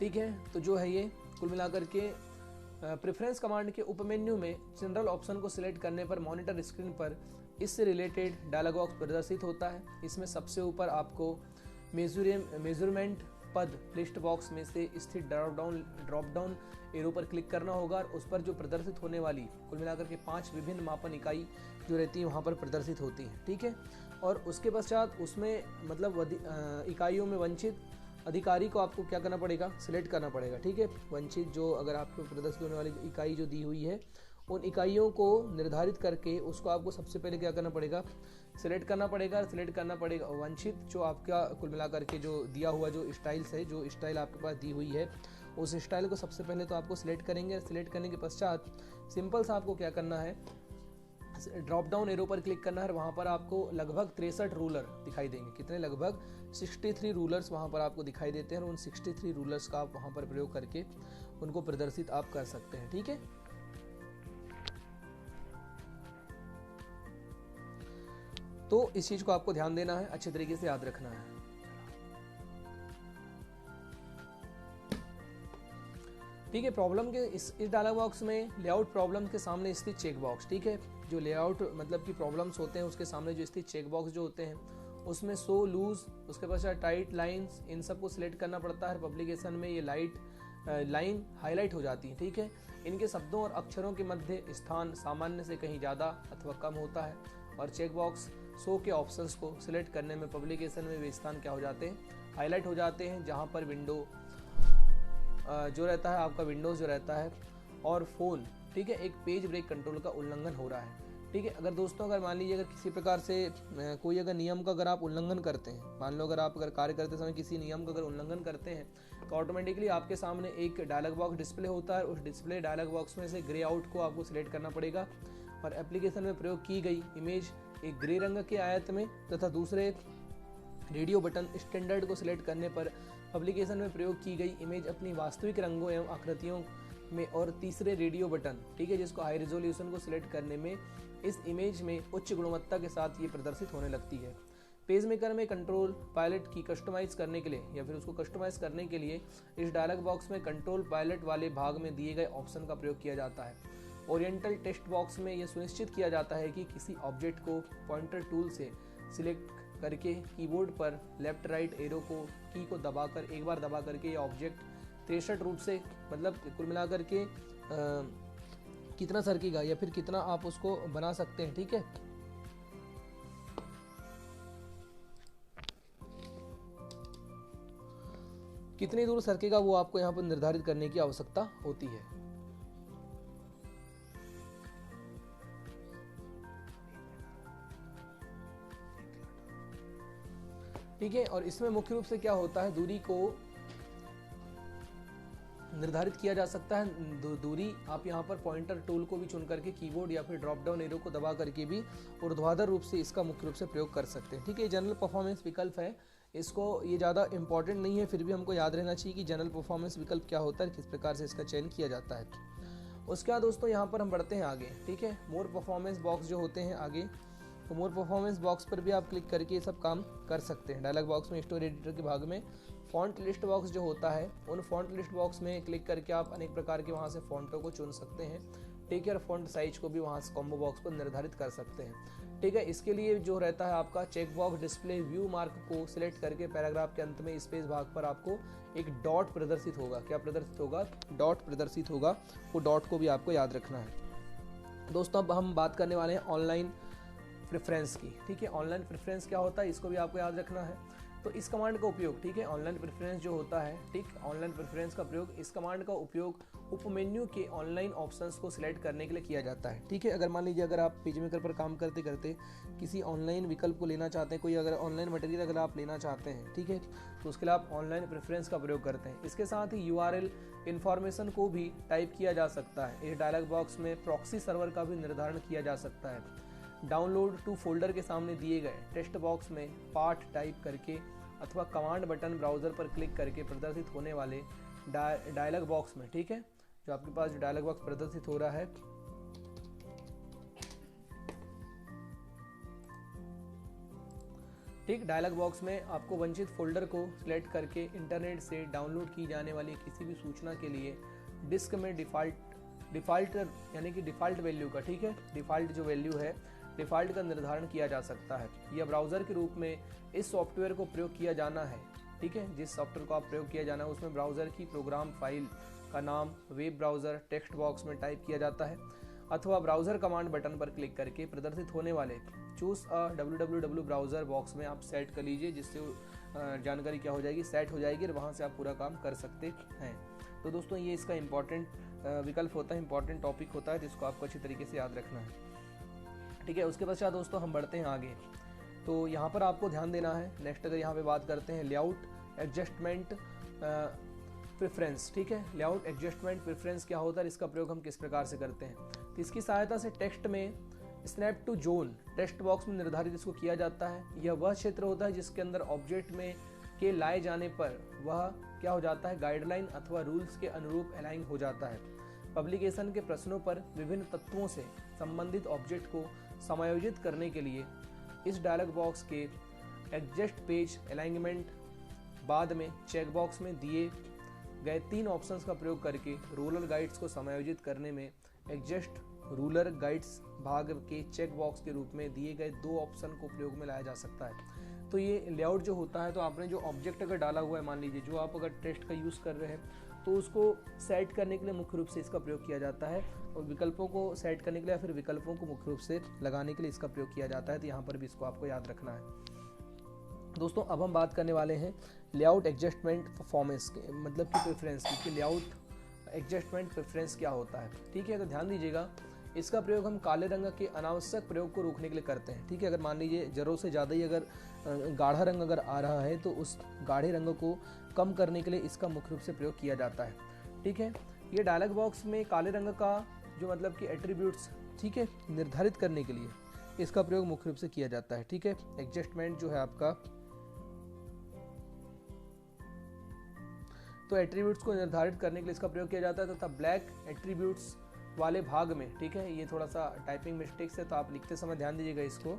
ठीक है। तो जो है ये कुल मिलाकर के प्रेफरेंस कमांड के उपमेन्यू में जनरल ऑप्शन को सिलेक्ट करने पर मॉनिटर स्क्रीन पर इससे रिलेटेड डायलॉग बॉक्स प्रदर्शित होता है। इसमें सबसे ऊपर आपको मेजरमेंट पद लिस्ट बॉक्स में से स्थित ड्रॉप डाउन एरो पर क्लिक करना होगा और उस पर जो प्रदर्शित होने वाली कुल मिलाकर के 5 विभिन्न मापन इकाई जो रहती है वहाँ पर प्रदर्शित होती है। ठीक है। और उसके पश्चात उसमें मतलब इकाइयों में वंचित अधिकारी को आपको क्या करना पड़ेगा, सिलेक्ट करना पड़ेगा। ठीक है। वंचित जो अगर आपको प्रदर्शित होने वाली इकाई जो दी हुई है उन इकाइयों को निर्धारित करके उसको आपको सबसे पहले क्या करना पड़ेगा, सिलेक्ट करना पड़ेगा। सिलेक्ट करना पड़ेगा वंचित जो आपका कुल मिलाकर के जो दिया हुआ जो स्टाइल्स है, जो स्टाइल आपके पास दी हुई है उस स्टाइल को सबसे पहले तो आपको सिलेक्ट करेंगे। सिलेक्ट करने के पश्चात सिंपल सा आपको क्या करना है, ड्रॉप डाउन एरो पर क्लिक करना है। वहाँ पर आपको लगभग 63 रूलर दिखाई देंगे। कितने? लगभग 63 रूलर्स वहाँ पर आपको दिखाई देते हैं और उन 63 रूलर्स का आप वहाँ पर प्रयोग करके उनको प्रदर्शित आप कर सकते हैं। ठीक है। तो इस चीज को आपको ध्यान देना है, अच्छे तरीके से याद रखना है। ठीक है। प्रॉब्लम के इस डायलॉग बॉक्स में लेआउट प्रॉब्लम के सामने स्थित चेक बॉक्स, ठीक है, जो लेआउट मतलब कि प्रॉब्लम्स होते हैं उसके सामने जो स्थित चेक बॉक्स जो होते हैं उसमें सो लूज, उसके पश्चात टाइट लाइंस, इन सबको सिलेक्ट करना पड़ता है। पब्लिकेशन में ये लाइन हाईलाइट हो जाती है। ठीक है। इनके शब्दों और अक्षरों के मध्य स्थान सामान्य से कहीं ज़्यादा अथवा कम होता है और चेक बॉक्स शो के ऑप्शंस को सिलेक्ट करने में पब्लिकेशन में वे स्थान क्या हो जाते हैं, हाईलाइट हो जाते हैं जहां पर विंडो जो रहता है आपका विंडोज जो रहता है और फोन, ठीक है, एक पेज ब्रेक कंट्रोल का उल्लंघन हो रहा है। ठीक है। अगर दोस्तों अगर मान लीजिए अगर किसी प्रकार से कोई अगर नियम का अगर आप उल्लंघन करते हैं, मान लो अगर आप अगर कार्य करते समय किसी नियम का अगर उल्लंघन करते हैं तो ऑटोमेटिकली आपके सामने एक डायलॉग बॉक्स डिस्प्ले होता है। उस डिस्प्ले डायलॉग बॉक्स में से ग्रे आउट को आपको सिलेक्ट करना पड़ेगा और एप्लीकेशन में प्रयोग की गई इमेज एक ग्रे रंग के आयत में तथा दूसरे रेडियो बटन स्टैंडर्ड को सिलेक्ट करने पर पब्लिकेशन में प्रयोग की गई इमेज अपनी वास्तविक रंगों एवं आकृतियों में और तीसरे रेडियो बटन, ठीक है, जिसको हाई रेजोल्यूशन को सिलेक्ट करने में इस इमेज में उच्च गुणवत्ता के साथ ये प्रदर्शित होने लगती है। पेज मेकर में कंट्रोल पायलट की कस्टमाइज करने के लिए या फिर उसको कस्टमाइज करने के लिए इस डायलॉग बॉक्स में कंट्रोल पायलट वाले भाग में दिए गए ऑप्शन का प्रयोग किया जाता है। ओरिएंटल टेक्स्ट बॉक्स में यह सुनिश्चित किया जाता है कि किसी ऑब्जेक्ट को पॉइंटर टूल से सिलेक्ट करके कीबोर्ड पर लेफ्ट राइट एरो को की को दबाकर एक बार दबा करके ये ऑब्जेक्ट 63 रूट से मतलब कुल मिलाकर के कितना सरकेगा या फिर कितना आप उसको बना सकते हैं। ठीक है। कितनी दूर सरकेगा वो आपको यहाँ पर निर्धारित करने की आवश्यकता होती है। ठीक है। और इसमें मुख्य रूप से क्या होता है, दूरी को निर्धारित किया जा सकता है। दूरी आप यहाँ पर पॉइंटर टूल को भी चुन करके कीबोर्ड या फिर ड्रॉप डाउन एरो को दबा करके भी ऊर्ध्वाधर रूप से इसका मुख्य रूप से प्रयोग कर सकते हैं। ठीक है। जनरल परफॉर्मेंस विकल्प है, इसको ये ज़्यादा इंपॉर्टेंट नहीं है, फिर भी हमको याद रहना चाहिए कि जनरल परफॉर्मेंस विकल्प क्या होता है, किस प्रकार से इसका चयन किया जाता है। उसके बाद दोस्तों यहाँ पर हम बढ़ते हैं आगे। ठीक है। मोर परफॉर्मेंस बॉक्स जो होते हैं आगे, तो मोर परफॉर्मेंस बॉक्स पर भी आप क्लिक करके ये सब काम कर सकते हैं। डायलॉग बॉक्स में स्टोरी एडिटर के भाग में फॉन्ट लिस्ट बॉक्स जो होता है, उन फॉन्ट लिस्ट बॉक्स में क्लिक करके आप अनेक प्रकार के वहाँ से फॉन्टों को चुन सकते हैं। ठीक है। और फॉन्ट साइज को भी वहाँ से कॉम्बो बॉक्स पर निर्धारित कर सकते हैं। ठीक है। इसके लिए जो रहता है आपका check box display view mark को सिलेक्ट करके पैराग्राफ के अंत में स्पेस भाग पर आपको एक डॉट प्रदर्शित होगा। क्या प्रदर्शित होगा? डॉट प्रदर्शित होगा। वो डॉट को भी आपको याद रखना है। दोस्तों अब हम बात करने वाले हैं ऑनलाइन प्रेफरेंस की। ठीक है। ऑनलाइन प्रेफरेंस क्या होता है इसको भी आपको याद रखना है। तो इस कमांड का उपयोग, ठीक है, ऑनलाइन प्रेफरेंस जो होता है, ठीक, ऑनलाइन प्रेफरेंस का प्रयोग, इस कमांड का उपयोग उपमेन्यू के ऑनलाइन ऑप्शंस को सिलेक्ट करने के लिए किया जाता है। ठीक है। अगर मान लीजिए अगर आप पेज मेकर पर काम करते करते किसी ऑनलाइन विकल्प को लेना चाहते हैं, कोई अगर ऑनलाइन मटेरियल अगर आप लेना चाहते हैं, ठीक है, तो उसके लिए आप ऑनलाइन प्रेफरेंस का प्रयोग करते हैं। इसके साथ ही URL इन्फॉर्मेशन को भी टाइप किया जा सकता है। इस डायलॉग बॉक्स में प्रॉक्सी सर्वर का भी निर्धारण किया जा सकता है। डाउनलोड टू फोल्डर के सामने दिए गए टेक्स्ट बॉक्स में पाठ टाइप करके अथवा कमांड बटन ब्राउजर पर क्लिक करके प्रदर्शित होने वाले डायलॉग बॉक्स में, ठीक है, जो आपके पास जो डायलॉग बॉक्स प्रदर्शित हो रहा है, ठीक, डायलॉग बॉक्स में आपको वंचित फोल्डर को सिलेक्ट करके इंटरनेट से डाउनलोड की जाने वाली किसी भी सूचना के लिए डिस्क में डिफ़ॉल्ट यानी कि डिफ़ॉल्ट वैल्यू का, ठीक है, डिफ़ॉल्ट जो वैल्यू है डिफ़ॉल्ट का निर्धारण किया जा सकता है। यह ब्राउज़र के रूप में इस सॉफ्टवेयर को प्रयोग किया जाना है, ठीक है, जिस सॉफ्टवेयर को आप प्रयोग किया जाना है उसमें ब्राउज़र की प्रोग्राम फाइल का नाम वेब ब्राउज़र टेक्स्ट बॉक्स में टाइप किया जाता है, अथवा ब्राउज़र कमांड बटन पर क्लिक करके प्रदर्शित होने वाले चूज़ अ www ब्राउज़र बॉक्स में आप सेट कर लीजिए, जिससे जानकारी क्या हो जाएगी, सेट हो जाएगी और वहाँ से आप पूरा काम कर सकते हैं। तो दोस्तों ये इसका इंपॉर्टेंट विकल्प होता है, इंपॉर्टेंट टॉपिक होता है जिसको आपको अच्छी तरीके से याद रखना है, ठीक है। उसके पश्चात दोस्तों हम बढ़ते हैं आगे। तो यहाँ पर आपको ध्यान देना है, नेक्स्ट अगर यहाँ पे बात करते हैं लेआउट एडजस्टमेंट प्रेफरेंस, ठीक है, लेआउट एडजस्टमेंट प्रेफरेंस क्या होता है, इसका प्रयोग हम किस प्रकार से करते हैं। तो इसकी सहायता से टेक्स्ट में snap to zone text box में निर्धारित इसको किया जाता है। यह वह क्षेत्र होता है जिसके अंदर ऑब्जेक्ट में के लाए जाने पर वह क्या हो जाता है, गाइडलाइन अथवा रूल्स के अनुरूप अलाइन हो जाता है। पब्लिकेशन के प्रश्नों पर विभिन्न तत्वों से संबंधित ऑब्जेक्ट को समायोजित करने के लिए इस डायलॉग बॉक्स के एडजस्ट पेज अलाइनमेंट बाद में चेक बॉक्स में दिए गए 3 ऑप्शंस का प्रयोग करके रूलर गाइड्स को समायोजित करने में एडजस्ट रूलर गाइड्स भाग के चेक बॉक्स के रूप में दिए गए 2 ऑप्शन को प्रयोग में लाया जा सकता है। तो ये लेआउट जो होता है, तो आपने जो ऑब्जेक्ट अगर डाला हुआ है, मान लीजिए जो आप अगर टेक्स्ट का यूज़ कर रहे हैं, तो उसको सेट करने के लिए मुख्य रूप से इसका प्रयोग किया जाता है, और विकल्पों को सेट करने के लिए या फिर विकल्पों को मुख्य रूप से लगाने के लिए इसका प्रयोग किया जाता है। तो यहाँ पर भी इसको आपको याद रखना है। दोस्तों अब हम बात करने वाले हैं लेआउट एडजस्टमेंट परफॉर्मेंस के, मतलब कि प्रेफरेंस की, कि लेआउट एडजस्टमेंट प्रेफरेंस क्या होता है, ठीक है। तो ध्यान दीजिएगा, इसका प्रयोग हम काले रंग के अनावश्यक प्रयोग को रोकने के लिए करते हैं, ठीक है। अगर मान लीजिए जरूरत से ज़्यादा ही अगर गाढ़ा रंग अगर आ रहा है तो उस गाढ़े रंग को कम करने के लिए इसका मुख्य रूप से प्रयोग किया जाता है, ठीक है। ये डायलॉग बॉक्स में काले रंग का जो मतलब कि एट्रीब्यूट्स, ठीक है, निर्धारित करने के लिए इसका प्रयोग मुख्य रूप से किया जाता है, ठीक है। एडजस्टमेंट जो है आपका, तो एट्रीब्यूट्स को निर्धारित करने के लिए इसका प्रयोग किया जाता है तथा ब्लैक एट्रीब्यूट्स वाले भाग में, ठीक है, ये थोड़ा सा टाइपिंग मिस्टेक्स है तो आप लिखते समय ध्यान दीजिएगा इसको,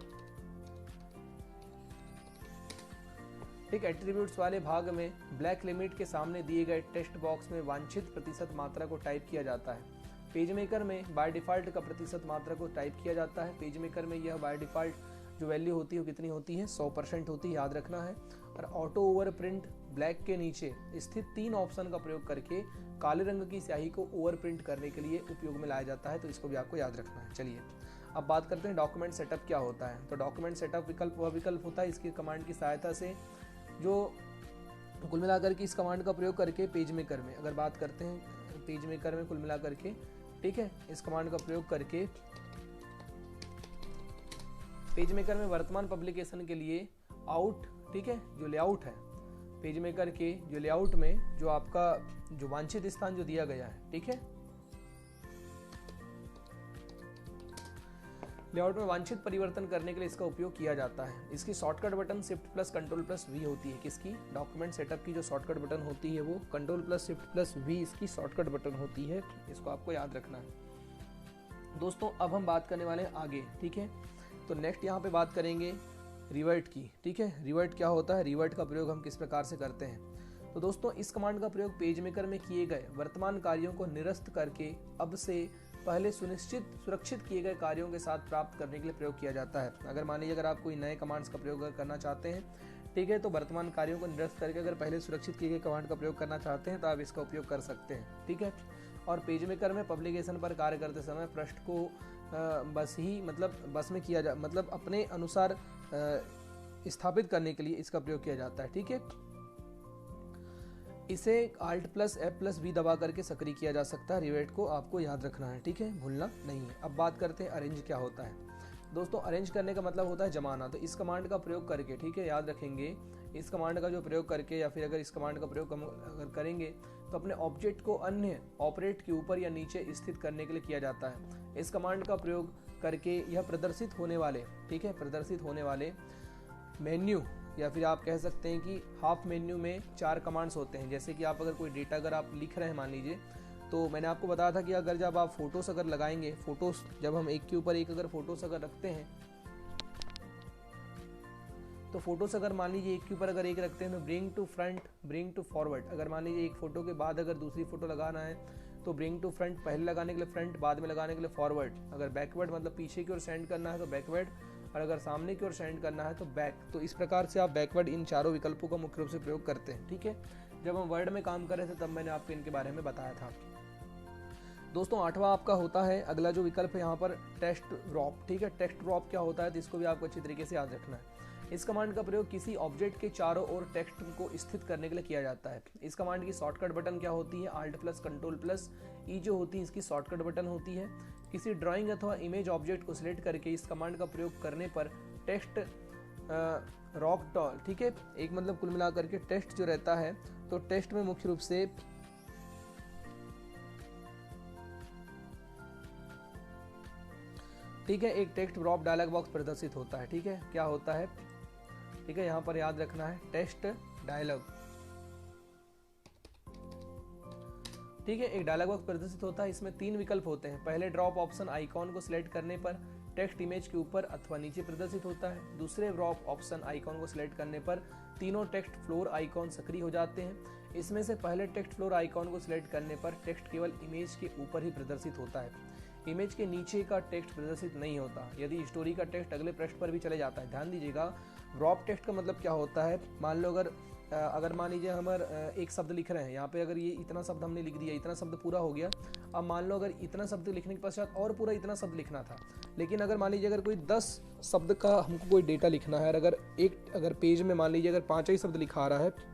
ठीक। एट्रीब्यूट्स वाले भाग में ब्लैक लिमिट के सामने दिए गए टेक्स्ट बॉक्स में वांछित प्रतिशत मात्रा को टाइप किया जाता है। पेज मेकर में बाय डिफ़ॉल्ट का प्रतिशत मात्रा को टाइप किया जाता है। पेज मेकर में यह बाय डिफ़ॉल्ट जो वैल्यू होती है वो कितनी होती है, 100% होती है, याद रखना है। और ऑटो ओवर प्रिंट ब्लैक के नीचे स्थित 3 ऑप्शन का प्रयोग करके काले रंग की स्याही को ओवर प्रिंट करने के लिए उपयोग में लाया जाता है, तो इसको भी आपको याद रखना है। चलिए अब बात करते हैं डॉक्यूमेंट सेटअप क्या होता है। तो डॉक्यूमेंट सेटअप विकल्प वह विकल्प होता है इसकी कमांड की सहायता से जो कुल मिलाकर के इस कमांड का प्रयोग करके पेज मेकर में, अगर बात करते हैं पेज मेकर में कुल मिलाकर के, ठीक है, इस कमांड का प्रयोग करके पेज मेकर में वर्तमान पब्लिकेशन के लिए आउट, ठीक है, जो लेआउट है पेज मेकर के जो लेआउट में जो आपका जो वांछित स्थान जो दिया गया है, ठीक है, लेआउट में वांछित परिवर्तन करने के लिए इसका उपयोग किया जाता है। इसकी shortcut button shift plus control plus V होती है। किसकी? डॉक्यूमेंट सेटअप की जो शॉर्टकट बटन होती है वो control plus shift plus V इसकी शॉर्टकट बटन होती है, इसको आपको याद रखना है। दोस्तों अब हम बात करने वाले हैं आगे, ठीक है। तो नेक्स्ट यहाँ पे बात करेंगे रिवर्ट की, ठीक है। रिवर्ट क्या होता है, रिवर्ट का प्रयोग हम किस प्रकार से करते हैं। तो दोस्तों इस कमांड का प्रयोग पेज मेकर में किए गए वर्तमान कार्यों को निरस्त करके अब से पहले सुरक्षित किए गए कार्यों के साथ प्राप्त करने के लिए प्रयोग किया जाता है। अगर मान लीजिए अगर आप कोई नए कमांड्स का प्रयोग करना चाहते हैं, ठीक है, तो वर्तमान कार्यों को निरस्त करके अगर पहले सुरक्षित किए गए कमांड का प्रयोग करना चाहते हैं तो आप इसका उपयोग कर सकते हैं, ठीक है। और पेज मेकर में पब्लिकेशन पर कार्य करते समय पृष्ठ को बस में किया जा मतलब अपने अनुसार स्थापित करने के लिए इसका प्रयोग किया जाता है, ठीक है। इसे Alt plus F plus V दबा करके सक्रिय किया जा सकता है। रिवर्ट को आपको याद रखना है, ठीक है, भूलना नहीं है। अब बात करते हैं अरेंज क्या होता है। दोस्तों अरेंज करने का मतलब होता है जमाना। तो इस कमांड का प्रयोग करके, ठीक है, याद रखेंगे, इस कमांड का जो प्रयोग करके या फिर अगर इस कमांड का प्रयोग अगर करेंगे तो अपने ऑब्जेक्ट को अन्य ऑपरेट के ऊपर या नीचे स्थित करने के लिए किया जाता है। इस कमांड का प्रयोग करके यह प्रदर्शित होने वाले, ठीक है, प्रदर्शित होने वाले मेन्यू या फिर आप कह सकते हैं कि हाफ मेन्यू में 4 कमांड्स होते हैं। जैसे कि आप अगर कोई डेटा अगर आप लिख रहे हैं मान लीजिए, तो मैंने आपको बताया था कि अगर जब आप फोटोस अगर लगाएंगे, फोटोस जब हम एक के ऊपर एक अगर फोटोस अगर रखते हैं तो फोटो से अगर मान लीजिए एक के ऊपर अगर एक रखते हैं तो bring to front, bring to forward. अगर मान लीजिए एक फोटो के बाद अगर दूसरी फोटो लगाना है तो ब्रिंग टू फ्रंट, पहले लगाने के लिए फ्रंट, बाद में लगाने के लिए फॉरवर्ड। अगर बैकवर्ड मतलब पीछे की ओर सेंड करना है तो बैकवर्ड, और अगर सामने की ओर सेंड करना है तो बैक। तो इस प्रकार से आप बैकवर्ड इन चारों विकल्पों का मुख्य रूप से प्रयोग करते हैं। ठीक है, जब हम वर्ड में काम कर रहे थे तब मैंने आपको इनके बारे में बताया था। दोस्तों 8वां आपका होता है अगला जो विकल्प है यहाँ पर टेक्स्ट ड्रॉप। ठीक है, टेक्स्ट ड्रॉप क्या होता है तो इसको भी आपको अच्छी तरीके से याद रखना है। इस कमांड का प्रयोग किसी ऑब्जेक्ट के चारों ओर टेक्स्ट को स्थित करने के लिए किया जाता है। इस कमांड की शॉर्टकट बटन क्या होती है, Alt प्लस कंट्रोल प्लस ई जो होती है इसकी शॉर्टकट बटन होती है। किसी ड्राइंग अथवा इमेज ऑब्जेक्ट को सिलेक्ट करके इस कमांड का प्रयोग करने पर टेक्स्ट रॉक टॉल, ठीक है, एक मतलब कुल मिला करके टेक्स्ट जो रहता है तो टेक्स्ट में मुख्य रूप से ठीक है एक टेक्स्ट ड्रॉप डायलॉग बॉक्स प्रदर्शित होता है। ठीक है, क्या होता है, ठीक है, यहाँ पर याद रखना है टेक्स्ट डायलॉग। ठीक है, एक डायलॉग बॉक्स प्रदर्शित होता है। इसमें 3 विकल्प होते हैं। पहले ड्रॉप ऑप्शन आइकॉन को सिलेक्ट करने पर टेक्स्ट इमेज के ऊपर अथवा नीचे प्रदर्शित होता है। दूसरे ड्रॉप ऑप्शन आइकॉन को सिलेक्ट करने पर तीनों टेक्स्ट फ्लोर आइकॉन सक्रिय हो जाते हैं। इसमें से पहले टेक्स्ट फ्लोर आइकॉन को सिलेक्ट करने पर टेक्स्ट केवल इमेज के ऊपर ही प्रदर्शित होता है, इमेज के नीचे का टेक्स्ट प्रदर्शित नहीं होता। यदि स्टोरी का टेक्स्ट अगले पृष्ठ पर भी चले जाता है। ध्यान दीजिएगा, ड्रॉप टेक्स्ट का मतलब क्या होता है, मान लो अगर मान लीजिए हम एक शब्द लिख रहे हैं, यहाँ पे अगर ये इतना शब्द हमने लिख दिया, इतना शब्द पूरा हो गया। अब मान लो अगर इतना शब्द लिखने के पश्चात और पूरा इतना शब्द लिखना था, लेकिन अगर मान लीजिए अगर कोई 10 शब्द का हमको कोई डेटा लिखना है, और अगर पेज में मान लीजिए अगर 5 ही शब्द लिखा रहा है